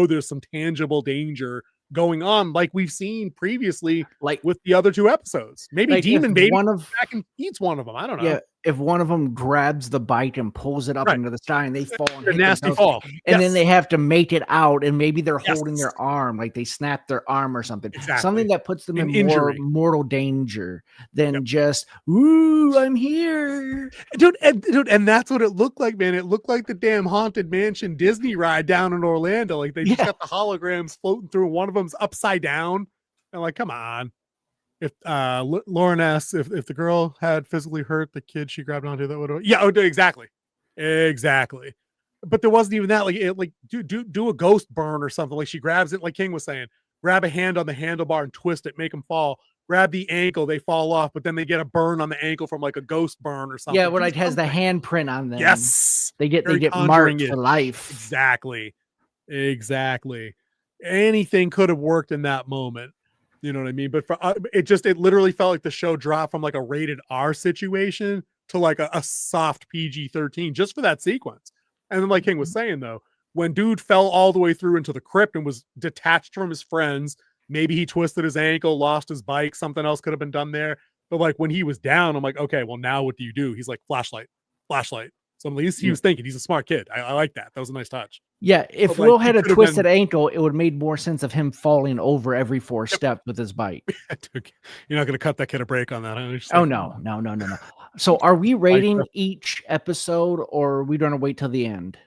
there's some tangible danger going on, like we've seen previously, Like with the other 2 episodes. Maybe like Demon if Baby one of back and eats one of them. I don't know. yeah, if one of them grabs the bite and pulls it up Right. into the sky and they fall and A hit nasty themselves, fall. and then Yes. they have to make it out, and maybe they're holding Yes. their arm, like they snap their arm or something. Exactly. Something that puts them An in more injury. mortal danger than just, ooh, I'm here. Dude, and that's what it looked like, man. It looked like the damn Haunted Mansion Disney ride down in Orlando. Like they just Yeah. got the holograms floating through. One of them's upside down. And like, come on. If Lauren asks if the girl had physically hurt the kid she grabbed onto, that would exactly. But there wasn't even that. Like do a ghost burn or something. Like she grabs it, like King was saying, grab a hand on the handlebar and twist it, make them fall. Grab the ankle, they fall off, but then they get a burn on the ankle from like a ghost burn or something. Yeah, where it has the handprint on them. Yes, they get Very marked Conjuring-ish. for life. Exactly. Anything could have worked in that moment. You know what I mean? But for it literally felt like the show dropped from like a rated R situation to like a soft PG-13 just for that sequence. And then, like King was saying, though, when dude fell all the way through into the crypt and was detached from his friends, maybe he twisted his ankle, lost his bike, something else could have been done there. But like when he was down, I'm like, okay, well, now what do you do? He's like, flashlight. So at least he was thinking. He's a smart kid. I like that. That was a nice touch. Yeah, if But, like, Will he had a could have twisted been- ankle, it would have made more sense of him falling over every 4 steps with his bike. You're not going to cut that kid a break on that. Huh? Just Oh, like, no. So are we rating each episode, or are we going to wait till the end?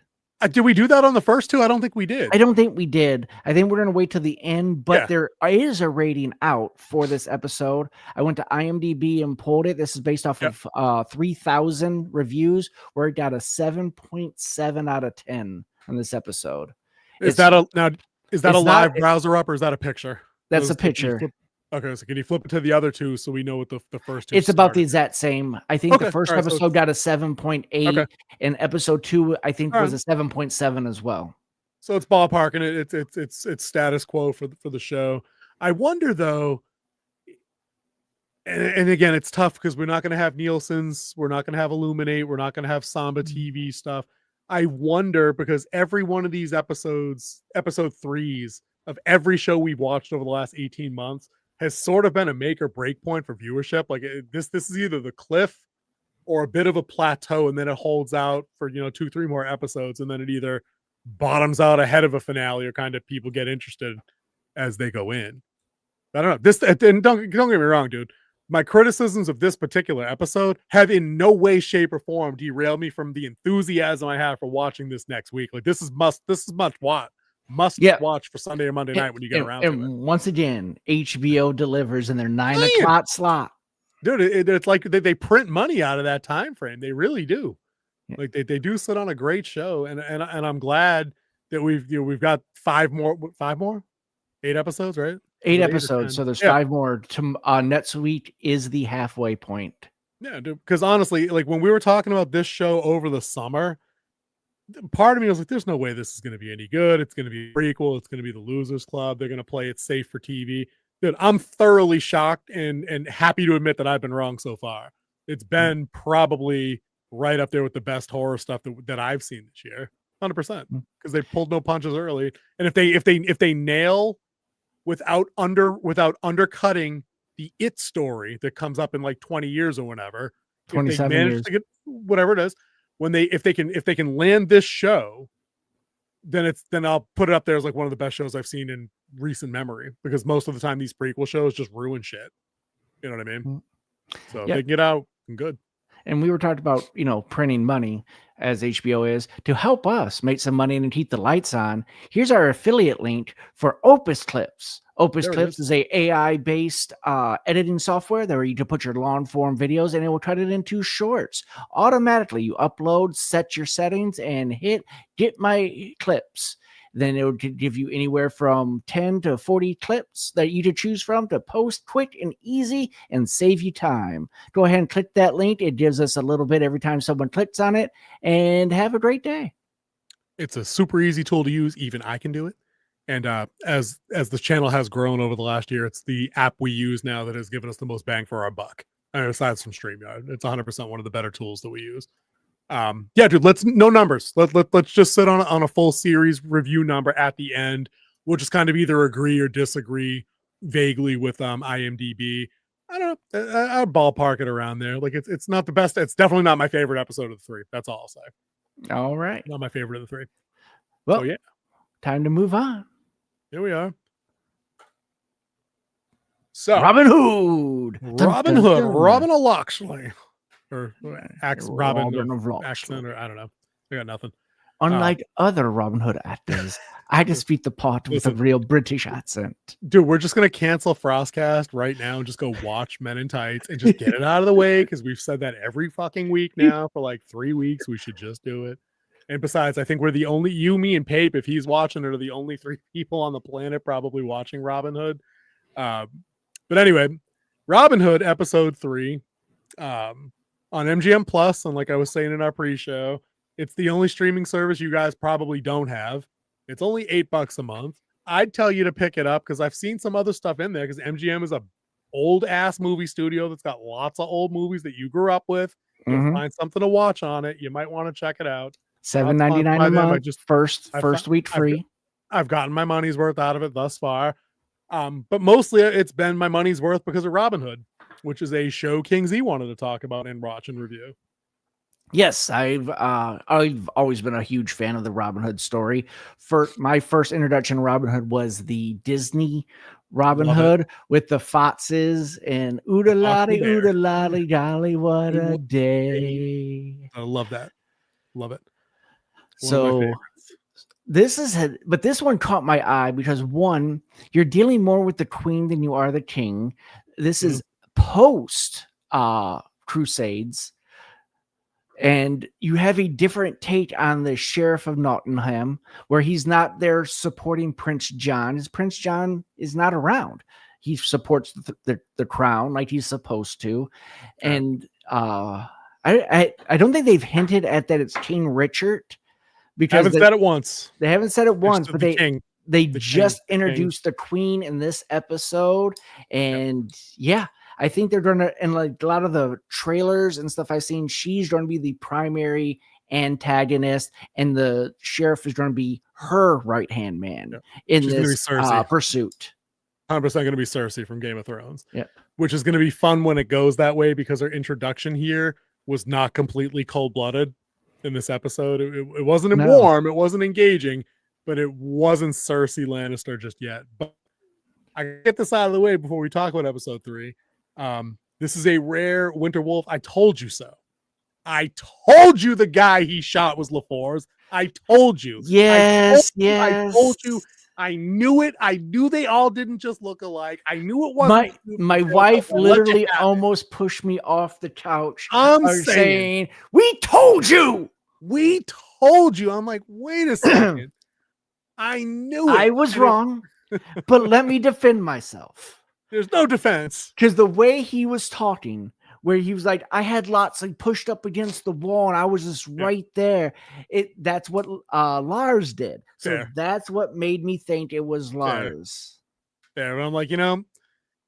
Did we do that on the first 2? I don't think we did. I don't think we did. I think we're going to wait till the end, but Yeah. there is a rating out for this episode. I went to IMDb and pulled it. This is based off of 3,000 reviews, where it got a 7.7 out of 10 on this episode. Is that a live not- browser up or is that a picture? That's Those- a picture. Okay, so can you flip it to the other 2 so we know what the first 2? It's about the exact same. I think Okay, the first all right, so episode got a 7.8, Okay. and episode 2 I think All was right. a 7.7 as well. So it's ballpark and it's status quo for the show. I wonder though, and again, it's tough because we're not going to have Nielsen's, we're not going to have Illuminate, we're not going to have Samba TV stuff. I wonder because every one of these episodes, episode 3s of every show we've watched over the last 18 months has sort of been a make or break point for viewership. Like this is either the cliff or a bit of a plateau, and then it holds out for 2-3 more episodes, and then it either bottoms out ahead of a finale or kind of people get interested as they go in. I don't know. This and don't get me wrong, dude. My criticisms of this particular episode have in no way, shape, or form derailed me from the enthusiasm I have for watching this next week. Like this is must watch for Sunday or Monday night when you get around to it. Once again, HBO delivers in their 9 Man. o'clock slot. Dude, it's like they print money out of that time frame. They really do. Like they do sit on a great show, and I'm glad that we've got 8 episodes, right? 8 8 or episodes, 10. so there's Yeah. 5 more. Next week is the halfway point. Yeah, because honestly, like when we were talking about this show over the summer, part of me was like, there's no way this is going to be any good. It's going to be a prequel. It's going to be the Losers Club. They're going to play it safe for TV. Dude, I'm thoroughly shocked and happy to admit that I've been wrong so far. It's been probably right up there with the best horror stuff that I've seen this year. 100%. Because they pulled no punches early. And if they nail without undercutting the It story that comes up in like 20 years or whatever, 27 years. to get whatever it is, if they can land this show, then I'll put it up there as like one of the best shows I've seen in recent memory, because most of the time these prequel shows just ruin shit. You know what I mean? So if they can get out, I'm good. And we were talking about, printing money, as HBO is, to help us make some money and keep the lights on. Here's our affiliate link for Opus Clips. Opus There it Clips is a AI-based editing software where you can put your long-form videos and it will cut it into shorts. Automatically, you upload, set your settings, and hit Get My Clips. Then it will give you anywhere from 10 to 40 clips that you to choose from to post quick and easy and save you time. Go ahead and click that link. It gives us a little bit every time someone clicks on it, and have a great day. It's a super easy tool to use. Even I can do it. And as the channel has grown over the last year, it's the app we use now that has given us the most bang for our buck. aside from StreamYard, it's 100% one of the better tools that we use. Yeah, dude, let's no numbers. Let's just sit on a full series review number at the end. We'll just kind of either agree or disagree vaguely with IMDb. I don't know. I ballpark it around there. Like it's not the best. It's definitely not my favorite episode of the 3. That's all I'll say. All right. Not my favorite of the 3. Well, so, yeah. Time to move on. Here we are. So Robinhood. Robin Loxley. Or Robin of Loxley. accent, or I don't know. I got nothing. Unlike other Robin Hood actors, I just beat the part with a real British accent. Dude, we're just going to cancel FrostCast right now and just go watch Men in Tights and just get it out of the way, because we've said that every fucking week now for like 3 weeks. We should just do it. And besides, I think we're the only, you, me, and Pape, if he's watching it, are the only 3 people on the planet probably watching Robin Hood. But anyway, Robin Hood episode 3 on MGM Plus. And like I was saying in our pre-show, it's the only streaming service you guys probably don't have. It's only $8 a month. I'd tell you to pick it up, because I've seen some other stuff in there, because MGM is a old ass movie studio that's got lots of old movies that you grew up with. You'll find something to watch on it. You might want to check it out. $7.99 a month. First week free. I've gotten my money's worth out of it thus far. But mostly it's been my money's worth because of Robin Hood, which is a show King Z wanted to talk about and watch and review. Yes, I've always been a huge fan of the Robin Hood story. My first introduction to Robin Hood was the Disney Robin Hood with the foxes and oodalotty, golly, what a day. I love that. Love it. So but this one caught my eye because, one, you're dealing more with the queen than you are the king. This is post Crusades. And you have a different take on the Sheriff of Nottingham, where he's not there supporting Prince John. Prince John is not around. He supports the crown like he's supposed to. And I don't think they've hinted at that it's King Richard. Because they haven't said it once. They haven't said it once, but they just introduced the queen in this episode. And I think they're going to, and like a lot of the trailers and stuff I've seen, she's going to be the primary antagonist, and the sheriff is going to be her right-hand man in this pursuit. 100% going to be Cersei from Game of Thrones. Yeah. Which is going to be fun when it goes that way, because her introduction here was not completely cold-blooded in this episode. It wasn't warm, it wasn't engaging, but it wasn't Cersei Lannister just yet. But I get this out of the way before we talk about episode 3. This is a rare Winter Wolf. I told you so. I told you the guy he shot was LaForce. I told you. Yes. I told you. I knew it. I knew they all didn't just look alike. I knew it wasn't. My wife literally almost pushed me off the couch. I'm saying, we told you. We told you. I'm like, wait a second. I knew it. I was wrong, but let me defend myself. There's no defense. Because the way he was talking, where he was like, I had lots like pushed up against the wall and I was just right there. That's what Lars did. So that's what made me think it was Lars. Fair. But I'm like,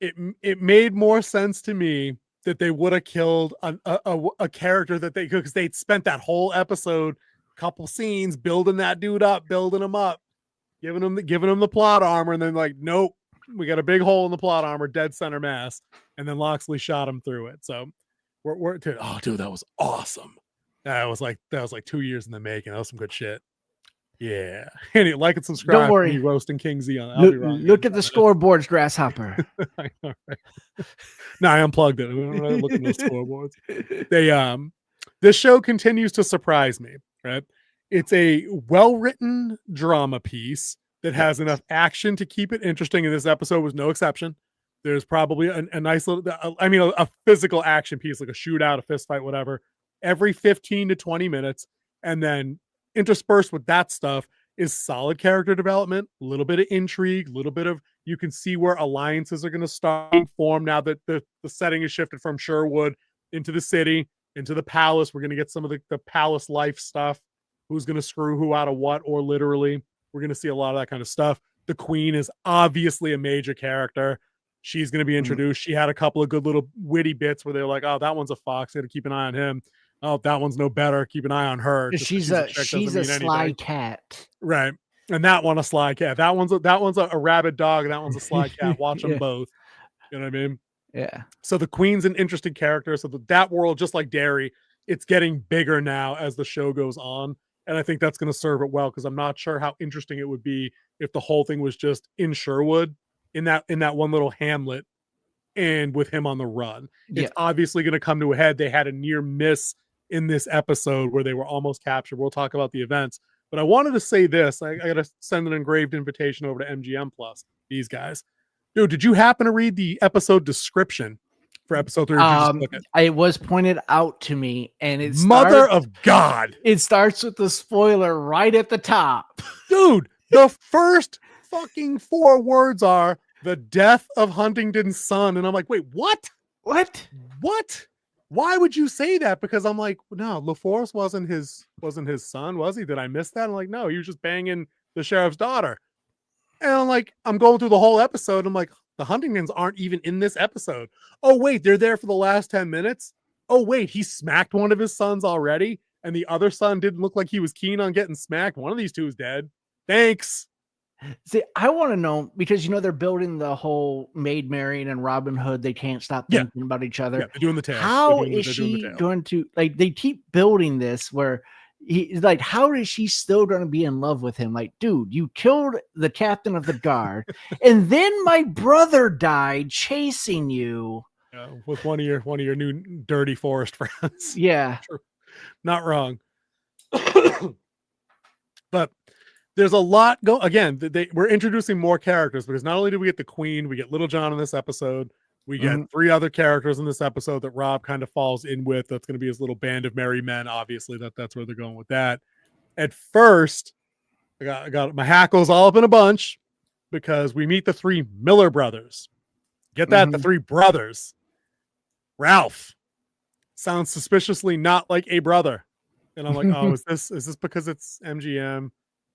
it made more sense to me that they would have killed a character that they could, because they'd spent that whole episode, couple scenes building that dude up, building him up, giving him the plot armor, and then like, nope. We got a big hole in the plot armor, dead center mass, and then Loxley shot him through it. So dude, that was awesome. That was like 2 years in the making. That was some good shit. Yeah. Anyway, like and subscribe. Don't worry. Me roasting King Z on. Look at the scoreboards, Grasshopper. I know, right? No, I unplugged it. I'm not looking at the scoreboards. This show continues to surprise me. Right? It's a well-written drama piece that has enough action to keep it interesting, and this episode was no exception. There's probably a nice little, a physical action piece, like a shootout, a fist fight, whatever, every 15 to 20 minutes. And then interspersed with that stuff is solid character development, a little bit of intrigue, a little bit of, you can see where alliances are going to start to form now that the setting is shifted from Sherwood into the city, into the palace. We're going to get some of the palace life stuff. Who's going to screw who out of what, or literally. We're going to see a lot of that kind of stuff. The queen is obviously a major character. She's going to be introduced. She had a couple of good little witty bits where they're like, "Oh, that one's a fox. Got to keep an eye on him. Oh, that one's no better. Keep an eye on her." She's a sly cat, right? And that one a sly cat. That one's a rabid dog. And that one's a sly cat. Watch them both. You know what I mean? Yeah. So the queen's an interesting character. So that world, just like Derry, it's getting bigger now as the show goes on, and I think that's going to serve it well because I'm not sure how interesting it would be if the whole thing was just in Sherwood, in that one little hamlet, and with him on the run. It's obviously going to come to a head. They had a near miss in this episode where they were almost captured. We'll talk about the events, but I wanted to say this. I got to send an engraved invitation over to MGM Plus. These guys, dude, did you happen to read the episode description for episode 3? It was pointed out to me, and it's Mother of God. It starts with the spoiler right at the top. Dude, the first fucking 4 words are the death of Huntington's son. And I'm like, wait, what? What? Why would you say that? Because I'm like, no, LaForce wasn't his son, was he? Did I miss that? I'm like, no, he was just banging the sheriff's daughter. And I'm like, I'm going through the whole episode. I'm like, the Huntingtons aren't even in this episode. Oh, wait, they're there for the last 10 minutes. Oh, wait, he smacked one of his sons already. And the other son didn't look like he was keen on getting smacked. One of these two is dead. Thanks. See, I want to know, because, they're building the whole Maid Marian and Robin Hood. They can't stop thinking about each other. Yeah, they're doing the tale. How is she going to, like, they keep building this where he's like, how is she still going to be in love with him? Like, dude, you killed the captain of the guard, and then my brother died chasing you. With one of your new dirty forest friends. Yeah. True. Not wrong. But there's a lot again, we're introducing more characters because not only do we get the queen, we get Little John in this episode. We get 3 other characters in this episode that Rob kind of falls in with. That's going to be his little band of merry men. Obviously, that's where they're going with that. At first, I got my hackles all up in a bunch because we meet the 3 Miller brothers. Get that? The 3 brothers. Ralph sounds suspiciously not like a brother. And I'm like, oh, is this because it's MGM?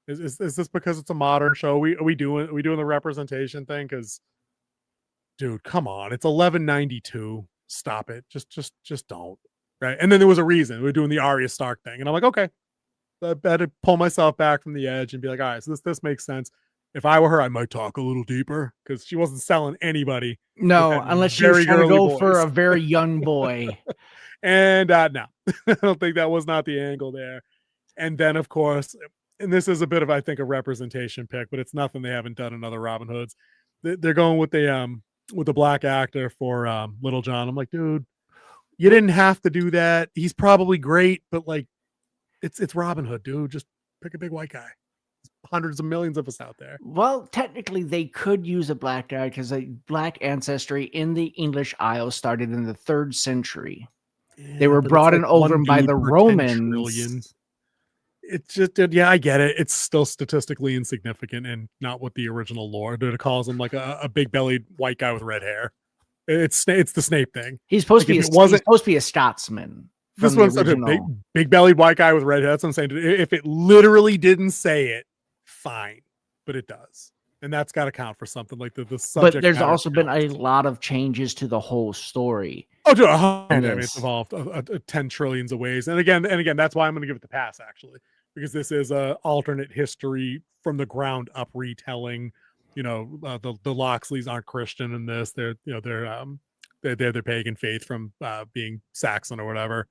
Is this because it's a modern show? Are we doing the representation thing? Because, dude, come on, it's 1192. Stop it. Just don't. Right. And then there was a reason we're doing the Arya Stark thing, and I'm like, okay, I better pull myself back from the edge and be like, all right, so this makes sense. If I were her, I might talk a little deeper because she wasn't selling anybody. No, unless she was trying to go for a very young boy. And no, I don't think that was not the angle there. And then, of course, and this is a bit of, I think, a representation pick, but it's nothing they haven't done in other Robin Hoods. They're going with the black actor for Little John. I'm like, dude, you didn't have to do that. He's probably great, but like, it's Robin Hood, dude. Just pick a big white guy. There's hundreds of millions of us out there. Well, technically, they could use a black guy because a black ancestry in the English Isles started in the 3rd century. Yeah, they were brought in over by the Romans. It's just, yeah, I get it. It's still statistically insignificant and not what the original lore. It calls him like a big bellied white guy with red hair. It's the Snape thing. He's supposed to be a Scotsman. This one's a big bellied white guy with red hair. That's what I'm saying. If it literally didn't say it, fine, but it does, and that's got to count for something. Like the subject. But there's also been a lot of changes to the whole story. Oh, dude, it's evolved 10 trillions of ways. And again, that's why I'm going to give it the pass, actually, because this is a alternate history from the ground up retelling. The Loxleys aren't Christian in this. They're their pagan faith from being Saxon or whatever.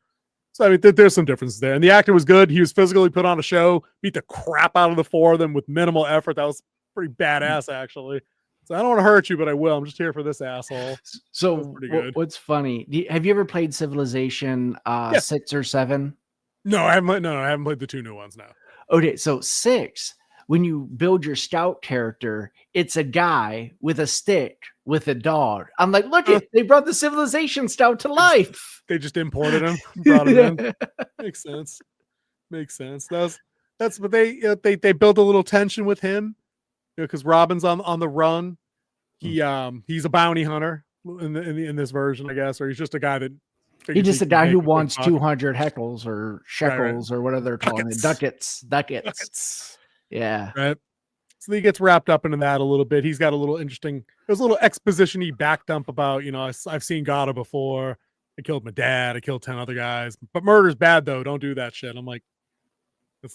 So I mean, there's some differences there. And the actor was good. He was physically put on a show, beat the crap out of the 4 of them with minimal effort. That was pretty badass, actually. So I don't want to hurt you, but I will. I'm just here for this asshole. So what's funny? Have you ever played Civilization 6 or 7? No, I haven't played the 2 new ones now. Okay, so 6, when you build your scout character, it's a guy with a stick with a dog. I'm like, look, they brought the Civilization scout to life. They just imported him, brought him in. Makes sense. That's what they built a little tension with him, because Robin's on the run. He's a bounty hunter in this version, I guess, or he's just a guy that. He's just a guy who wants 200 heckles or shekels or whatever they're calling it. Ducats. Yeah. Right. So he gets wrapped up into that a little bit. He's got a little interesting, there's a little exposition-y back dump about, I've seen Gata before. I killed my dad. I killed 10 other guys. But murder's bad though. Don't do that shit. I'm like,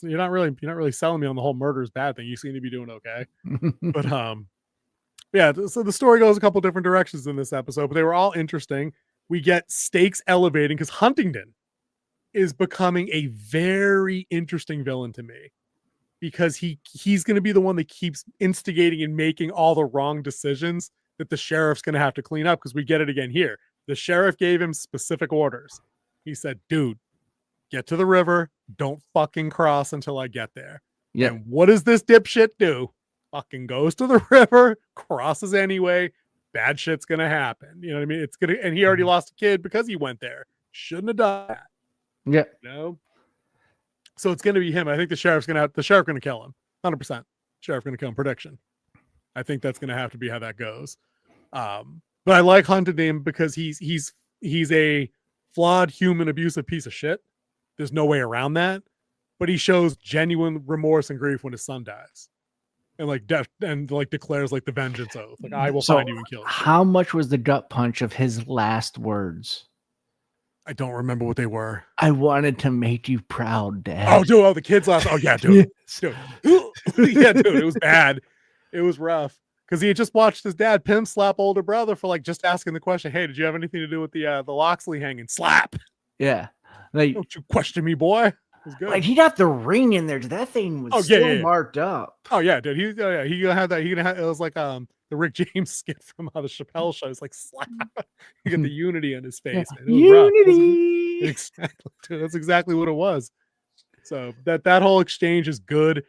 you're not really selling me on the whole murder's bad thing. You seem to be doing okay. But yeah, so the story goes a couple different directions in this episode, but they were all interesting. We get stakes elevating because Huntington is becoming a very interesting villain to me, because he's going to be the one that keeps instigating and making all the wrong decisions that the sheriff's going to have to clean up, because we get it again here. The sheriff gave him specific orders. He said, dude, get to the river. Don't fucking cross until I get there. Yeah. And what does this dipshit do? Fucking goes to the river, crosses anyway. Bad shit's going to happen. You know what I mean? And he already lost a kid because he went there. Shouldn't have done that. Yeah. So it's going to be him. I think the sheriff going to kill him. 100%. Sheriff going to kill him. Prediction. I think that's going to have to be how that goes. But I like Huntington because he's a flawed, human, abusive piece of shit. There's no way around that. But he shows genuine remorse and grief when his son dies, and declares the vengeance oath. I will find you and kill you. How much was the gut punch of his last words? I don't remember what they were. I wanted to make you proud, Dad. Oh, dude. Oh, the kids last. Oh, yeah, dude. Dude. Yeah, dude. It was bad. It was rough. Because he had just watched his dad pimp slap older brother for just asking the question, hey, did you have anything to do with the Loxley hanging? Slap. Yeah. Don't you question me, boy. It was good. He got the ring in there. That thing was marked up. Oh, yeah, dude. He gonna have that. It was like the Rick James skit from the Chappelle show. It's like slap. You get the unity on his face. Man. It was unity. Rough. Exactly. Dude, that's exactly what it was. So that whole exchange is good.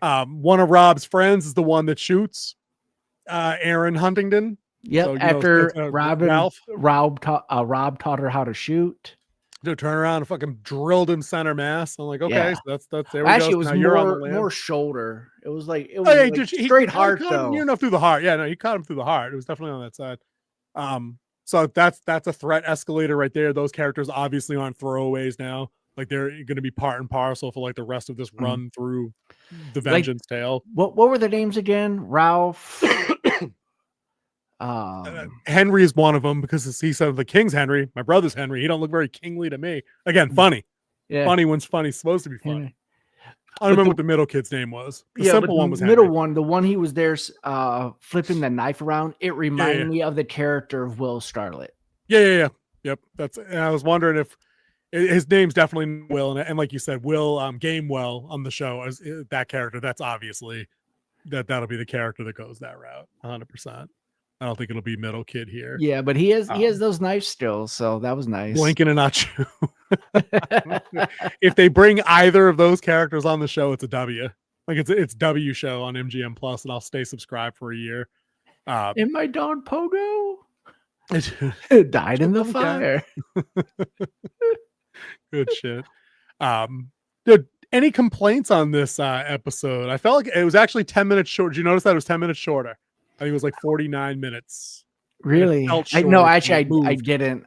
One of Rob's friends is the one that shoots Aaron Huntington. Yep. So, after Rob taught her how to shoot. Dude, turn around and fucking drilled him center mass. I'm like, okay, yeah. So that's there we Actually, go. it was now more shoulder. It was straight heart though. Near enough through the heart. Yeah, no, he caught him through the heart. It was definitely on that side. So that's a threat escalator right there. Those characters obviously aren't throwaways now. They're going to be part and parcel for the rest of this run through the Vengeance tale. What were the names again? Ralph. Henry is one of them because he said the king's Henry. My brother's Henry. He don't look very kingly to me. Again, funny. Yeah. Funny when's funny supposed to be funny. Henry. I don't remember what the middle kid's name was. The simple one was Henry. Middle one, the one he was there flipping the knife around. It reminded me of the character of Will Scarlet. Yeah. Yep. I was wondering if his name's definitely Will, and like you said, Will Gamewell on the show as that character. That's obviously that'll be the character that goes that route. 100%. I don't think it'll be middle kid here. Yeah, but he has those knives still, so that was nice. Lincoln and Nacho. If they bring either of those characters on the show, it's a W. It's W show on MGM Plus, and I'll stay subscribed for a year. And my dog Pogo died in the fire. Good shit. Dude, any complaints on this episode? I felt like it was actually 10 minutes short. Did you notice that it was 10 minutes shorter? I think it was 49 minutes. Really? I didn't.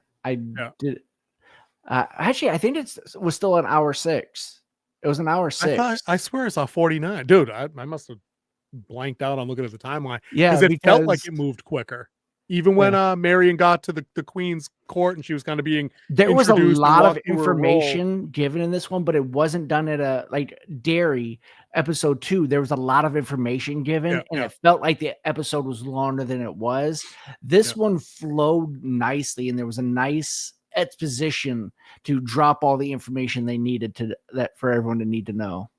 Did. Actually, I think it was still an hour 6. It was an hour 6. I swear I saw 49. Dude, I must have blanked out on looking at the timeline. Yeah, because it felt like it moved quicker. Even when Marion got to the Queen's court and she was kind of being there was a lot of information given in this one, but it wasn't done at Derry episode 2. There was a lot of information given, and it felt like the episode was longer than it was. This one flowed nicely, and there was a nice exposition to drop all the information they needed for everyone to need to know.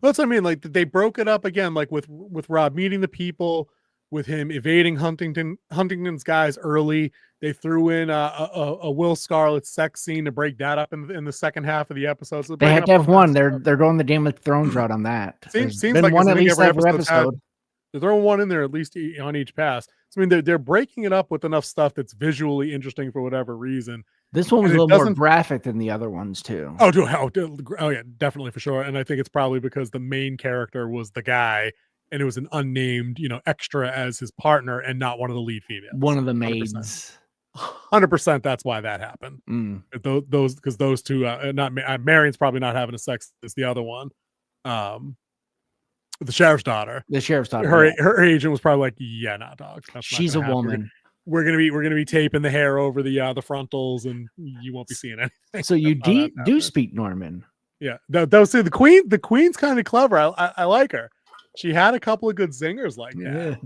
Well, that's what I mean. They broke it up again, with Rob meeting the people, with him evading Huntington's guys early. They threw in a Will Scarlet sex scene to break that up in the second half of the episode. So they had to have one. They're going the Game of Thrones route on that. Seems like one at least every episode. They're throwing one in there at least on each pass. So, I mean, they're breaking it up with enough stuff that's visually interesting for whatever reason. This one was a little more graphic than the other ones too. Oh yeah, definitely for sure. And I think it's probably because the main character was the guy, and it was an unnamed, extra as his partner, and not one of the lead females. One of the maids. 100%. That's why that happened. Because those two, not Marion's probably not having a sex as the other one. The sheriff's daughter. The sheriff's daughter. Her agent was probably like, "Yeah, nah, dog. That's not She's a gonna happen. woman. We're gonna be taping the hair over the frontals, and you won't be seeing anything." So you do happening. speak Norman. Yeah, those the queen's kind of clever. I like her. She had a couple of good zingers like that.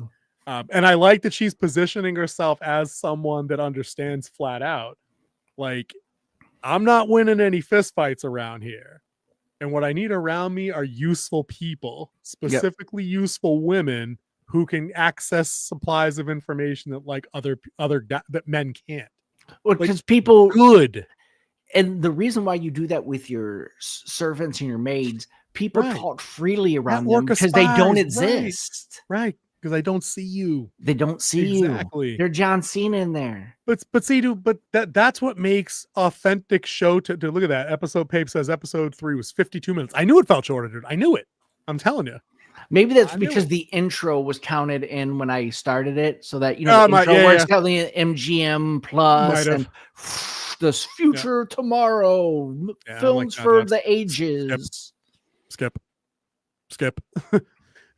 And I like that she's positioning herself as someone that understands flat out, like, I'm not winning any fistfights around here. And what I need around me are useful people, specifically useful women who can access supplies of information that like other that men can't. Well, Like, because people good. And the reason why you do that with your servants and your maids, people talk freely around them because they don't exist. Right. Because I don't see you. They don't see Exactly. you. They're John Cena in there. But that's what makes authentic show to look at that. Episode Pape says episode 3 was 52 minutes. I knew it felt shorter, dude. I knew it. I'm telling you. Maybe that's because the intro was counted in when I started it, so that the intro works out the MGM Plus and this future tomorrow films like for the ages. Skip.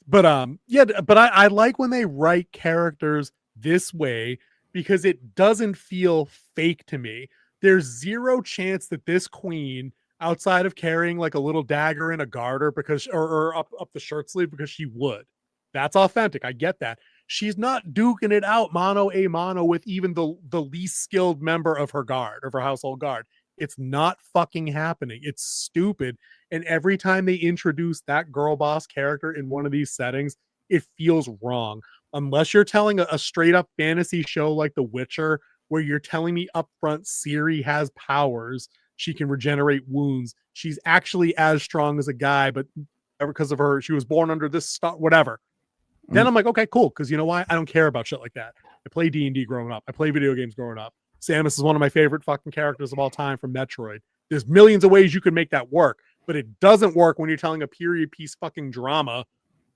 But I like when they write characters this way because it doesn't feel fake to me. There's zero chance that this queen, outside of carrying like a little dagger in a garter because or up the shirt sleeve because she would. That's authentic. I get that. She's not duking it out mano a mano with even the least skilled member of her guard, of her household guard. It's not fucking happening. It's stupid. And every time they introduce that girl boss character in one of these settings, it feels wrong. Unless you're telling a straight up fantasy show like The Witcher, where you're telling me up front Ciri has powers. She can regenerate wounds. She's actually as strong as a guy, but because of her, she was born under this stuff, whatever. Then I'm like, okay, cool. Because you know why? I don't care about shit like that. I play D&D growing up. I play video games growing up. Samus is one of my favorite fucking characters of all time from Metroid. There's millions of ways you could make that work, but it doesn't work when you're telling a period piece fucking drama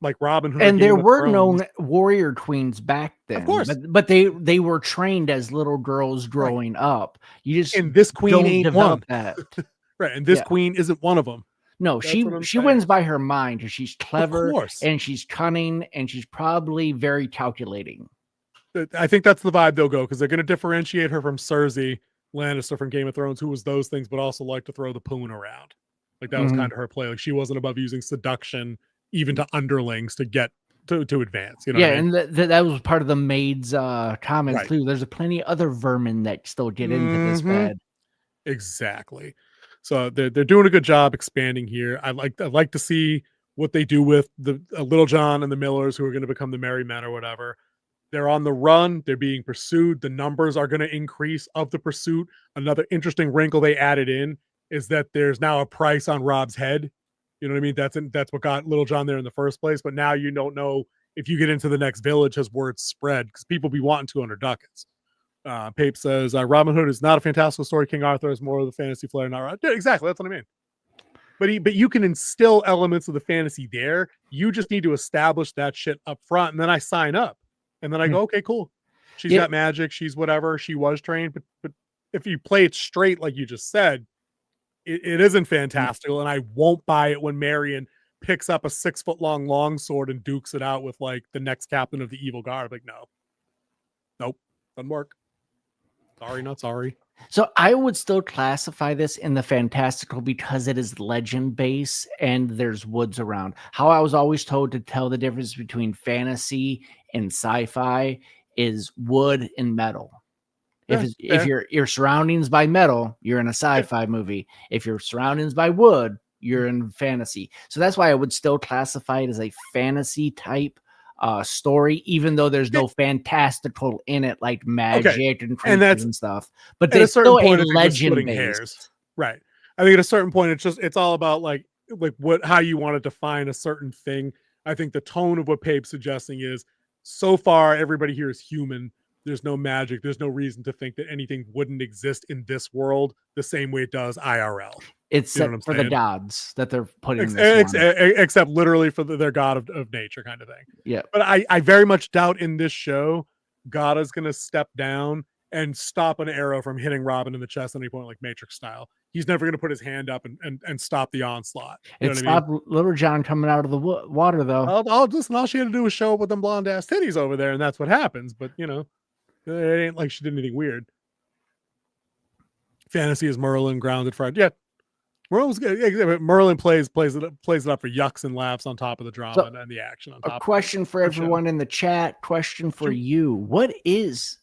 like Robinhood. And there were no warrior queens back then. Of course. But they were trained as little girls growing up. You just and this queen don't ain't develop one. that. Right. And this queen isn't one of them. No, That's she wins by her mind because she's clever and she's cunning and she's probably very calculating. I think that's the vibe they'll go because they're going to differentiate her from Cersei Lannister from Game of Thrones, who was those things, but also liked to throw the poon around. Like that was kind of her play. Like she wasn't above using seduction even to underlings to get to advance. You know? Yeah, I mean? And that was part of the maid's comments too. There's plenty of other vermin that still get into this bed. Exactly. So they're doing a good job expanding here. I like to see what they do with the Little John and the Millers, who are going to become the Merry Men or whatever. They're on the run. They're being pursued. The numbers are going to increase of the pursuit. Another interesting wrinkle they added in is that there's now a price on Rob's head. You know what I mean? That's what got Little John there in the first place. But now you don't know if you get into the next village, has word spread because people be wanting 200 ducats. Pape says Robin Hood is not a fantastical story. King Arthur is more of the fantasy flair. Not exactly. That's what I mean. But you can instill elements of the fantasy there. You just need to establish that shit up front, and then I sign up. And then I go, okay, cool. She's got magic. She's whatever. She was trained. But if you play it straight, like you just said, it isn't fantastical. And I won't buy it when Marion picks up a 6-foot-long longsword and dukes it out with like the next captain of the evil guard. Like, nope, doesn't work. Sorry, not sorry. So I would still classify this in the fantastical because it is legend based and there's woods around. How I was always told to tell the difference between fantasy and sci-fi is wood and metal. If your surroundings by metal, you're in a sci-fi movie. If your surroundings by wood, you're in fantasy. So that's why I would still classify it as a fantasy type story, even though there's no fantastical in it like magic and creatures and stuff. But there's still a legend based. Right. I think at a certain point, it's all about like how you want to define a certain thing. I think the tone of what Pape's suggesting is so far everybody here is human. There's no magic. There's no reason to think that anything wouldn't exist in this world the same way it does IRL. Except for the gods that they're putting except literally for their god of nature kind of thing. Yeah. But I very much doubt in this show, God is going to step down and stop an arrow from hitting Robin in the chest at any point, like Matrix style. he's never going to put his hand up and stop the onslaught. You It know what I mean? stopped Little John coming out of the water, though. All she had to do was show up with them blonde ass titties over there, and that's what happens. But it ain't like she did anything weird. Fantasy is Merlin, grounded for Merlin's good. Merlin plays it up for yucks and laughs on top of the drama and the action on top. A question for everyone in the chat. Question for you.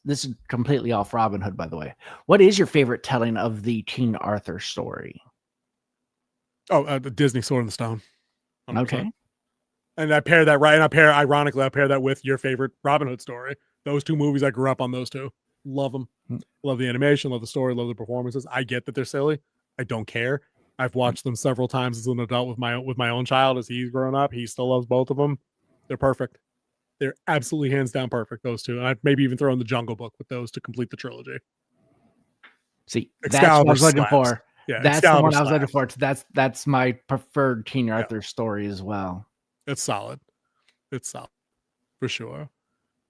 This is completely off Robinhood, by the way. What is your favorite telling of the King Arthur story? Oh, the Disney Sword in the Stone. 100%. Okay. And I pair that ironically, I pair that with your favorite Robin Hood story. Those two movies, I grew up on those two. Love them. Love the animation, love the story, love the performances. I get that they're silly. I don't care. I've watched them several times as an adult with my own child as he's grown up. He still loves both of them. They're perfect. They're absolutely hands down perfect, those two. And I'd maybe even throw in the Jungle Book with those to complete the trilogy. See, that's what I was looking for. Yeah, that's the one I was looking for. That's my preferred King Arthur story as well. It's solid. It's solid for sure.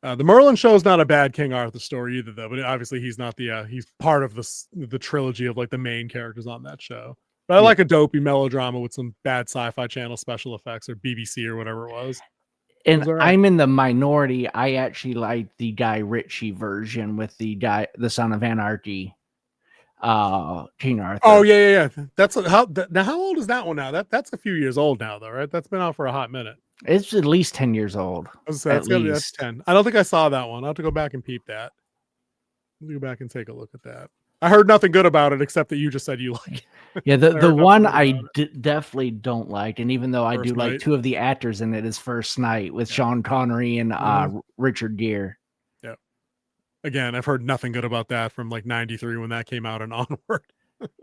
The Merlin show is not a bad King Arthur story either, though. But obviously, he's not he's part of the trilogy of like the main characters on that show. But I like a dopey melodrama with some bad Sci-Fi Channel special effects or BBC or whatever it was. And I'm in the minority. I actually like the Guy Ritchie version with the Son of Anarchy. King Arthur. Oh yeah. That's how old is that one now? That's a few years old now, though, right? That's been out for a hot minute. It's at least 10 years old. That's 10. I don't think I saw that one. I'll have to go back and peep that. Go back and take a look at that. I heard nothing good about it except that you just said you like it. Yeah, the one I definitely don't like, and even though I do like Night. two of the actors in it, is First Night with Sean Connery and Richard Gere. Yeah. Again, I've heard nothing good about that from like 93 when that came out and onward.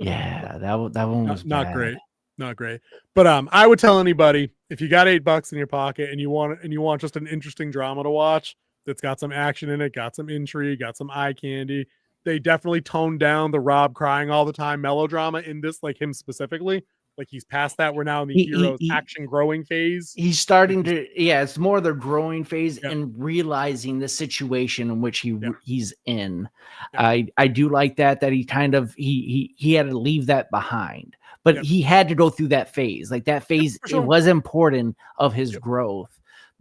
Yeah, that one was not bad. great. Not great. But I would tell anybody, if you got $8 in your pocket and you want just an interesting drama to watch that's got some action in it, got some intrigue, got some eye candy, they definitely toned down the Rob crying all the time melodrama in this, like him specifically. Like he's past that. We're now in the hero's action growing phase. He's starting to, it's more the growing phase and realizing the situation in which he's in. Yeah. I do like that he kind of, he had to leave that behind, but he had to go through that phase. Like that phase, it was important of his growth.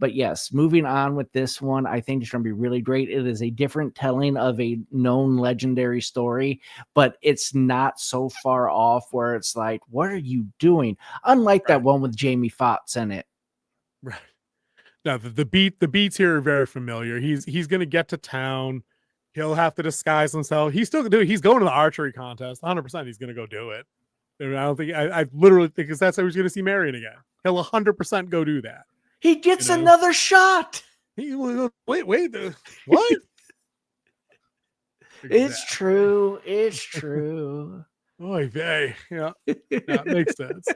But yes, moving on with this one, I think it's going to be really great. It is a different telling of a known legendary story, but it's not so far off where it's like, what are you doing? Unlike that one with Jamie Foxx in it. Right. Now the beats here are very familiar. He's going to get to town. He'll have to disguise himself. He's going to the archery contest. 100%. He's going to go do it. I don't think I literally think that's how he's going to see Marion again. He'll 100% go do that. He gets another shot. Wait, what? It's true. It's true. Oy vey. Yeah, makes sense.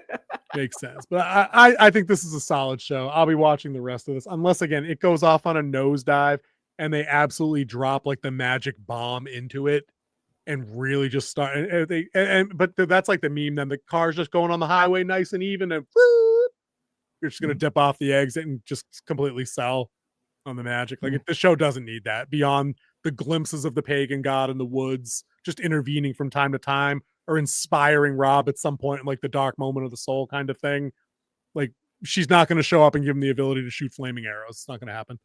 Makes sense. But I think this is a solid show. I'll be watching the rest of this, unless again it goes off on a nosedive and they absolutely drop like the magic bomb into it and really just start. But that's like the meme. Then the car's just going on the highway, nice and even, and you're just going to dip off the exit and just completely sell on the magic. Like the show doesn't need that beyond the glimpses of the pagan god in the woods, just intervening from time to time or inspiring Rob at some point in like the dark moment of the soul kind of thing. Like she's not going to show up and give him the ability to shoot flaming arrows. It's not going to happen.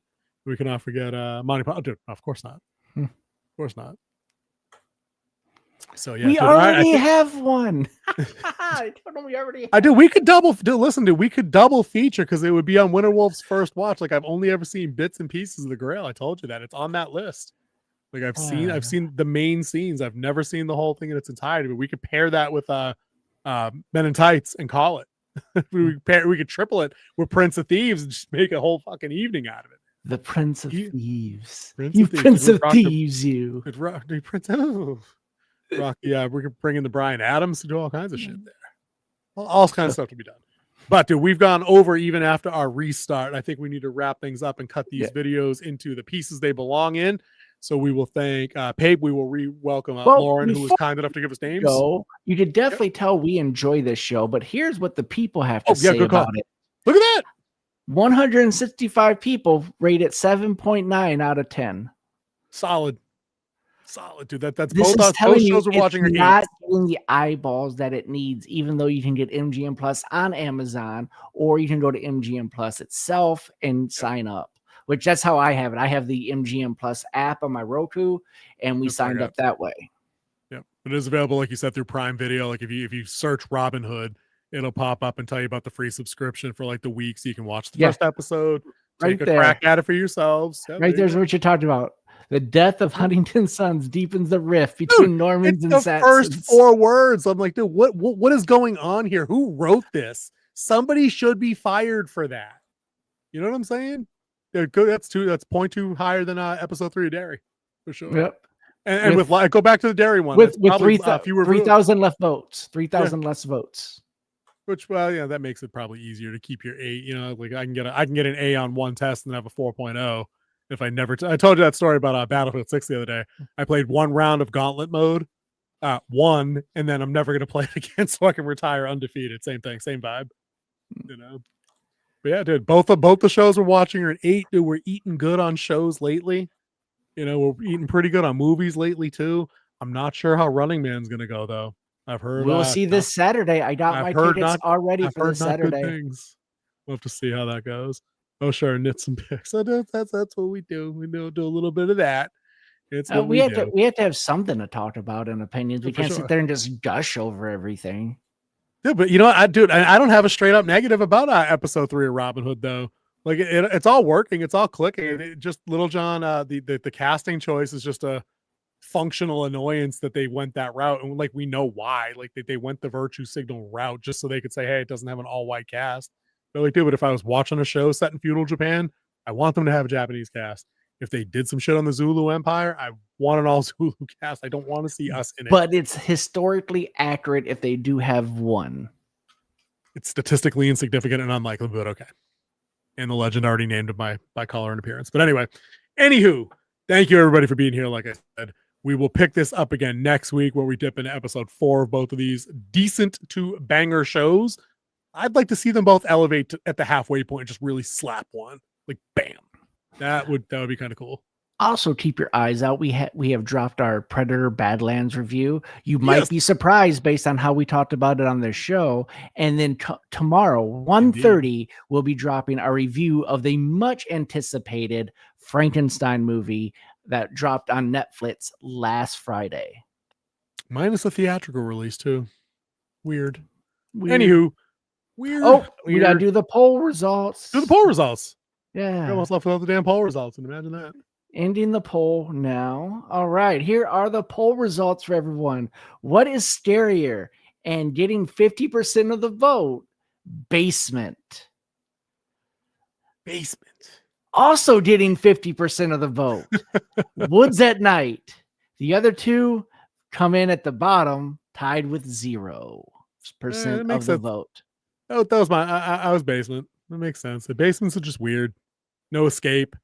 We cannot forget Monty Python. Dude, of course not. Of course not. So yeah, we already have one. I don't know. We already. I do. We could double. Listen, dude. We could double feature because it would be on Winterwolf's first watch. Like I've only ever seen bits and pieces of the Grail. I told you that it's on that list. Like I've seen the main scenes. I've never seen the whole thing in its entirety. But we could pair that with Men in Tights and call it. we could triple it with Prince of Thieves and just make a whole fucking evening out of it. The Prince of Thieves. Prince of Thieves. Yeah, we could bring in the Bryan Adams to do all kinds of shit there. All kinds of stuff to be done. But dude, we've gone over even after our restart. I think we need to wrap things up and cut these videos into the pieces they belong in. So we will thank Pape. We will welcome Lauren, who was kind enough to give us names. You could definitely tell we enjoy this show, but here's what the people have to say about it. Look at that. 165 people rate it 7.9 out of 10. Solid. Solid, dude. That's This both is us. telling Both you shows we're it's watching are not 8. getting the eyeballs that it needs, even though you can get MGM Plus on Amazon, or you can go to MGM Plus itself and sign up. Which that's how I have it. I have the MGM Plus app on my Roku, and we signed up that way. Yep, it is available, like you said, through Prime Video. Like if you search Robinhood, it'll pop up and tell you about the free subscription for like the week, so you can watch the first episode, take a crack at it for yourselves. Yeah, right there's what you talked about. The death of Huntington's sons deepens the rift between Normans and Saxons. First 4 words. I'm like, dude, what is going on here? Who wrote this? Somebody should be fired for that. You know what I'm saying? Yeah, good. That's 0.2 higher than episode 3 of Derry, for sure. Yep. And with go back to the Derry one with probably, 3,000 left votes, 3,000 less votes. Which, well, yeah, that makes it probably easier to keep your 8. You know, like I can get an A on one test and have a 4.0 if I never. I told you that story about Battlefield 6 the other day. I played 1 round of Gauntlet mode, won, and then I'm never going to play it again, so I can retire undefeated. Same thing, same vibe. You know. But yeah, dude, both the shows we're watching are an 8. Dude, we're eating good on shows lately. You know, we're eating pretty good on movies lately too. I'm not sure how Running Man's gonna go though. I've heard we'll see this Saturday. I got my tickets already for this Saturday. We'll have to see how that goes. Oh, sure, knit some picks. So that's what we do. We do a little bit of that. It's what we do. We have to have something to talk about and opinions. We can't sit there and just gush over everything. Dude, but you know, I don't have a straight up negative about episode 3 of Robin Hood though. Like it's all working, it's all clicking. It just Little John, the casting choice is just a functional annoyance that they went that route, and like we know why. Like they went the virtue signal route just so they could say, hey, it doesn't have an all white cast. They're like, dude, but if I was watching a show set in feudal Japan, I want them to have a Japanese cast. If they did some shit on the Zulu Empire, I want an all Zulu cast. I don't want to see us in it. But it's historically accurate if they do have one. It's statistically insignificant and unlikely, but okay. And the legend already named him by color and appearance. But anyway, anywho, thank you everybody for being here. Like I said, we will pick this up again next week where we dip into episode 4 of both of these decent to banger shows. I'd like to see them both elevate at the halfway point and just really slap one. Like, bam. That would be kind of cool. Also, keep your eyes out. We have dropped our Predator Badlands review. You might be surprised based on how we talked about it on this show. And then tomorrow, 1:30, we'll be dropping our review of the much anticipated Frankenstein movie that dropped on Netflix last Friday. Minus a theatrical release too. Weird. Anywho, weird. Oh, we gotta do the poll results. Do the poll results. Yeah. We almost left without the damn poll results. And imagine that. Ending the poll now. All right, here are the poll results for everyone. What is scarier and getting 50% of the vote? Basement. Also getting 50% of the vote. Woods at Night. The other two come in at the bottom, tied with 0% of the vote. Oh, that was I was Basement. That makes sense. The Basements are just weird. No escape.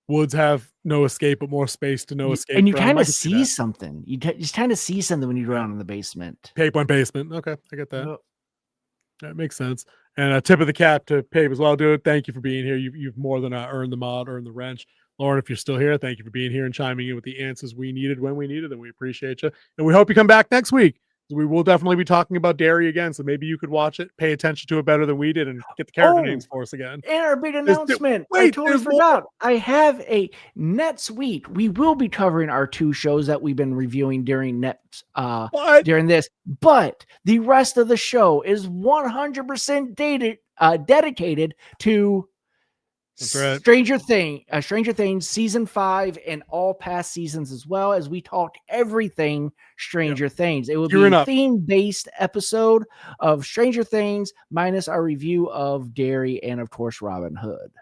Woods have no escape, but more space to no escape. And you kind of see something. You just kind of see something when you go down in the basement. Pape went Basement. Okay, I get that. That makes sense. And a tip of the cap to Pape as well, dude. Thank you for being here. You've more than earned the mod, earned the wrench. Lauren, if you're still here, thank you for being here and chiming in with the answers we needed when we needed them. We appreciate you. And we hope you come back next week. We will definitely be talking about Derry again, so maybe you could watch it, pay attention to it better than we did, and get the character names for us again. And our big announcement. I totally forgot. I have next week, we will be covering our 2 shows that we've been reviewing during during this, but the rest of the show is 100% dedicated to Stranger Things season 5 and all past seasons, as well as we talked everything Stranger Things. It will be a theme-based episode of Stranger Things minus our review of Derry and of course Robin Hood.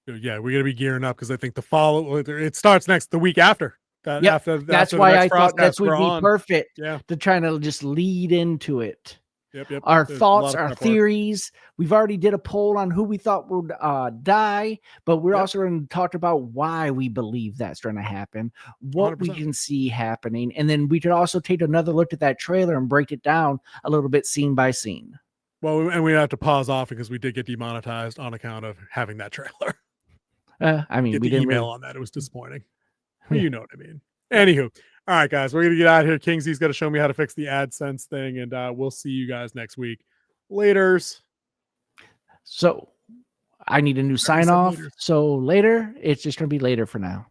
Yeah, we're gonna be gearing up because I think it starts the week after. That's why I thought next week would be perfect to try to just lead into it. Yep. Our thoughts, our theories. We've already did a poll on who we thought would die, but we're also going to talk about why we believe that's going to happen, what 100%. We can see happening, and then we could also take another look at that trailer and break it down a little bit scene by scene. Well, and we have to pause off because we did get demonetized on account of having that trailer. I mean, we didn't email on that. It was disappointing. You know what I mean. Anywho, All right, guys, we're gonna get out of here. Kingsy's got to show me how to fix the AdSense thing, and we'll see you guys next week. Laters. So I need a new sign off. later. So later, it's just gonna be later for now.